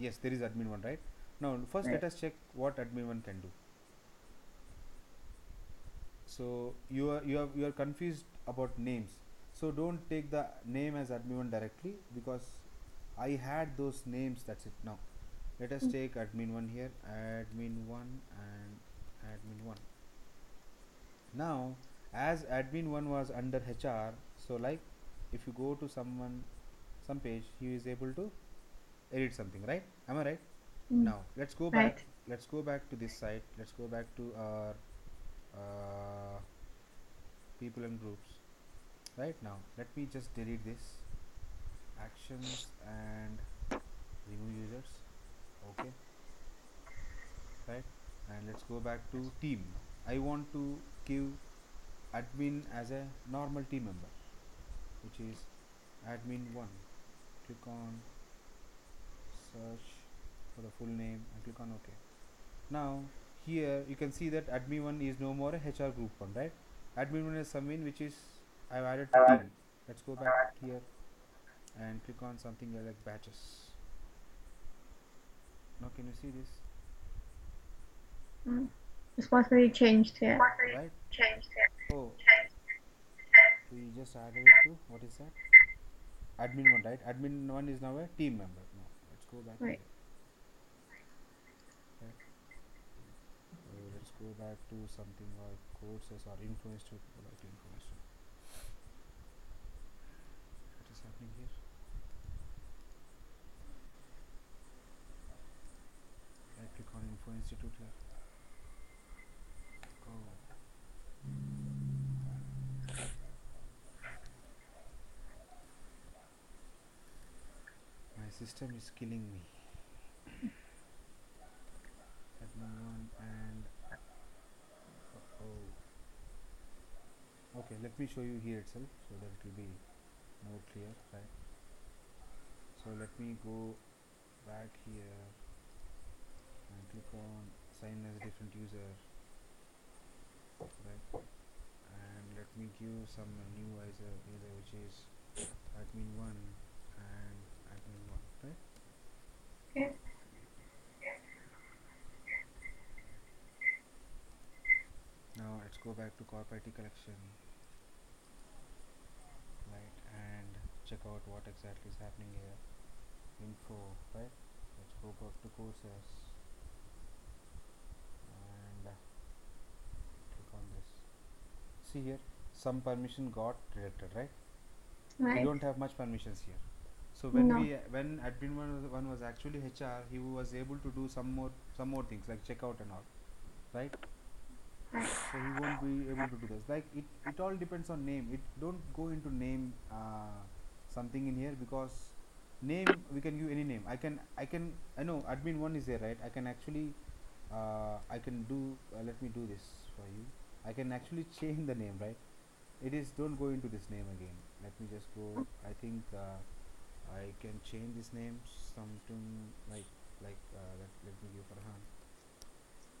S1: yes, there is admin one, right? Now first let
S3: Right.
S1: us check what admin one can do. So you are confused about names, so don't take the name as admin one directly, because I had those names. That's it. Now let us take admin one here, admin one and admin one. Now as admin one was under HR, so like if you go to some page, he is able to edit something, right? Am I right?
S3: Mm.
S1: Now let's go back.
S3: Right.
S1: Let's go back to this site. Let's go back to our uh, people and groups. Right now, let me just delete this actions and remove users. Okay, right? And let's go back to team. I want to give admin as a normal team member, which is admin one. Click on search for the full name and click on OK. Now here you can see that admin one is no more a HR group one, right? Admin one is something which is I've added to team. Let's go back here and click on something like batches. Now can you see this?
S3: Mm. Responsibility changed here.
S1: Right? Oh, we just added it to, what is that? Admin one, right? Admin one is now a team member. Now let's go back
S3: Right.
S1: here. Right? So let's go back to something like courses or influence to, like influence to. What is happening here? I click on Info Institute here. Oh, my system is killing me. Admin one and oh. Okay, let me show you here itself so that it will be more clear, right? So let me go back here. on sign as a different user, right? And let me give some new user which is admin1 and admin1, right?
S3: Okay.
S1: Now let's go back to corp IT collection, right, and check out what exactly is happening here. Info, right? Let's go back to courses and click on this. See here, some permission got redirected, right? We
S3: Right.
S1: don't have much permissions here. So
S3: No.
S1: when admin one was actually HR, he was able to do some more things like checkout and all, right?
S3: Right.
S1: So he won't be able to do this. Like it all depends on name. It don't go into name something in here, because name we can give any name. I know admin1 is there, right? I can actually I can do let me do this for you. I can actually change the name, right? It is, don't go into this name again. Let me just go. I think I can change this name something let me give Farhan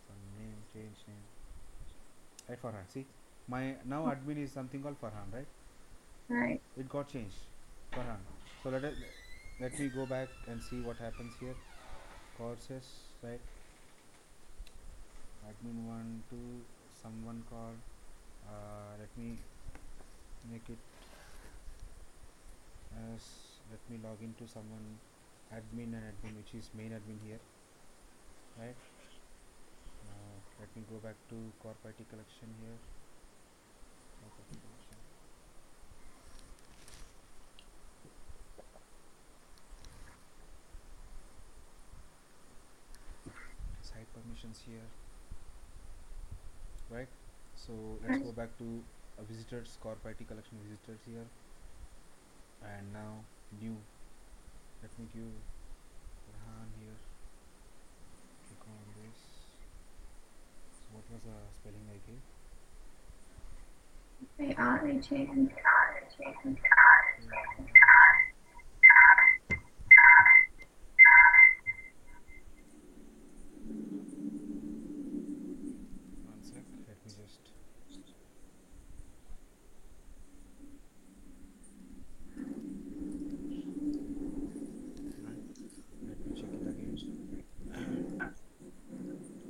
S1: some name, change name, right? Farhan, see, my now admin is something called Farhan, right?
S3: Right.
S1: It got changed, Farhan. So let me go back and see what happens here. Courses, right? Admin1 to someone called let me make it as, let me log into someone admin and admin, which is main admin here, right? Now let me go back to corp IT collection here. Corp IT collection. Site permissions here, right? So let's
S3: Right.
S1: go back to visitors, corp IT collection visitors here, and now new. Let me give Farhan here. Click on this. So what was the spelling I gave?
S3: ARHA.
S1: One sec. Let me just. Right. Let me check it again.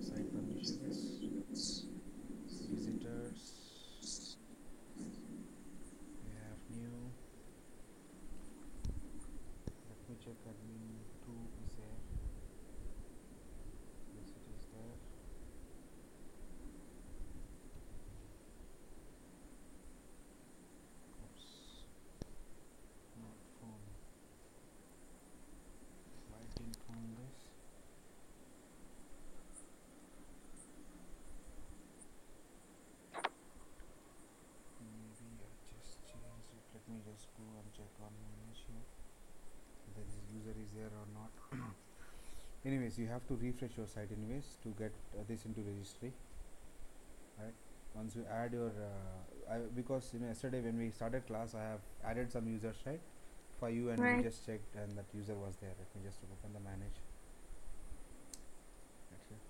S1: Site permissions, visitors. We have new. Let me check admin 2 is there. Yes, it is there. Oops. Not phone. Why didn't phone this? Maybe I just changed it. Let me just go and check on manage here whether this user is there or not. Anyways, you have to refresh your site anyways to get this into registry, right? Once you add your because yesterday when we started class I have added some users, right, for you, and we
S3: Right.
S1: just checked and that user was there. Let me just open the manage. That's it.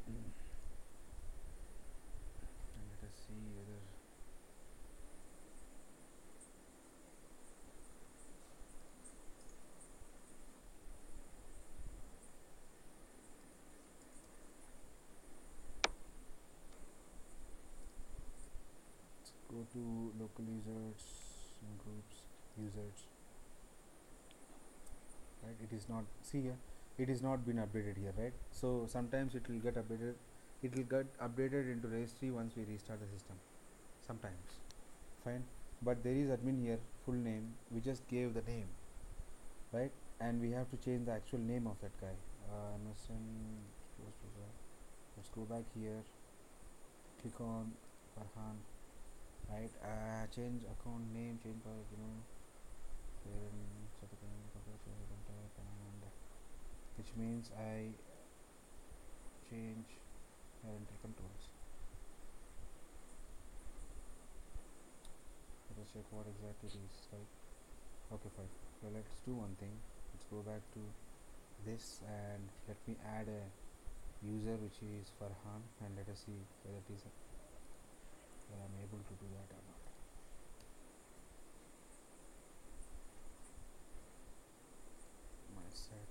S1: And let us see whether go to local users and groups, users, right? It is not, see here, it is not been updated here, right? So sometimes it will get updated, into registry once we restart the system sometimes, fine. But there is admin here, full name, we just gave the name, right? And we have to change the actual name of that guy. MSN, let's go back here, click on Farhan, right? Change account name, change by and which means I change parental controls. Let us check what exactly it is, right? Okay, fine. So let's do one thing. Let's go back to this, and let me add a user which is Farhan, and let us see whether it is whether I'm able to do that or not. My set.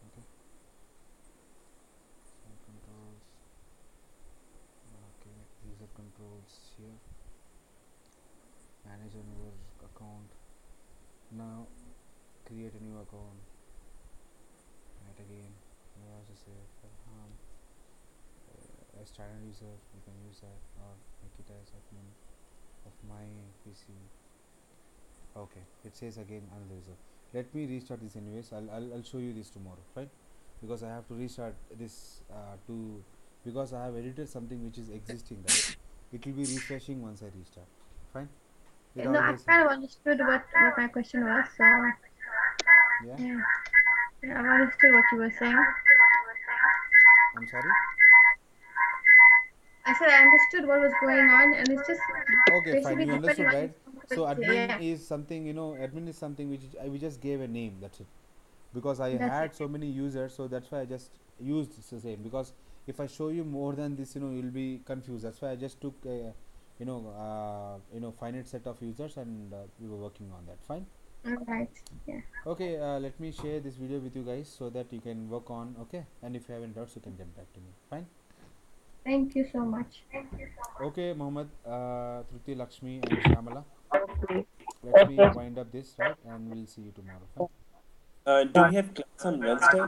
S1: Okay. Site controls. Okay. User controls here. Manage another account. Now create a new account. Right again. You also say Farhan as channel user. You can use that or make it as admin of my PC. Okay, it says again another user. Let me restart this anyways. I'll show you this tomorrow, right? Because I have to restart this to because I have edited something which is existing, right? It will be refreshing once I restart. Fine. It
S3: No, I
S1: always
S3: kind of understood what my question was. So
S1: yeah.
S3: yeah, yeah, I've understood what you were saying.
S1: I'm sorry.
S3: I said I understood what was going on, and it's just
S1: Okay, fine.
S3: basically
S1: You
S3: depending
S1: understood,
S3: on
S1: right? So admin
S3: yeah,
S1: is something, admin is something which we just gave a name. That's it. Because I
S3: that's it.
S1: had so many users, so that's why I just used the same. Because if I show you more than this, you'll be confused. That's why I just took a, finite set of users, and we were working on that. Fine.
S3: All right. Yeah.
S1: Okay, let me share this video with you guys so that you can work on. Okay, and if you have any doubts, you can get back to me. Fine.
S3: Thank you so much.
S1: Okay, Mohammed, Truti, Lakshmi, and Shyamala.
S2: Okay.
S1: Let me wind up this, right, and we'll see you tomorrow. Fine.
S2: Do we have class on Wednesday?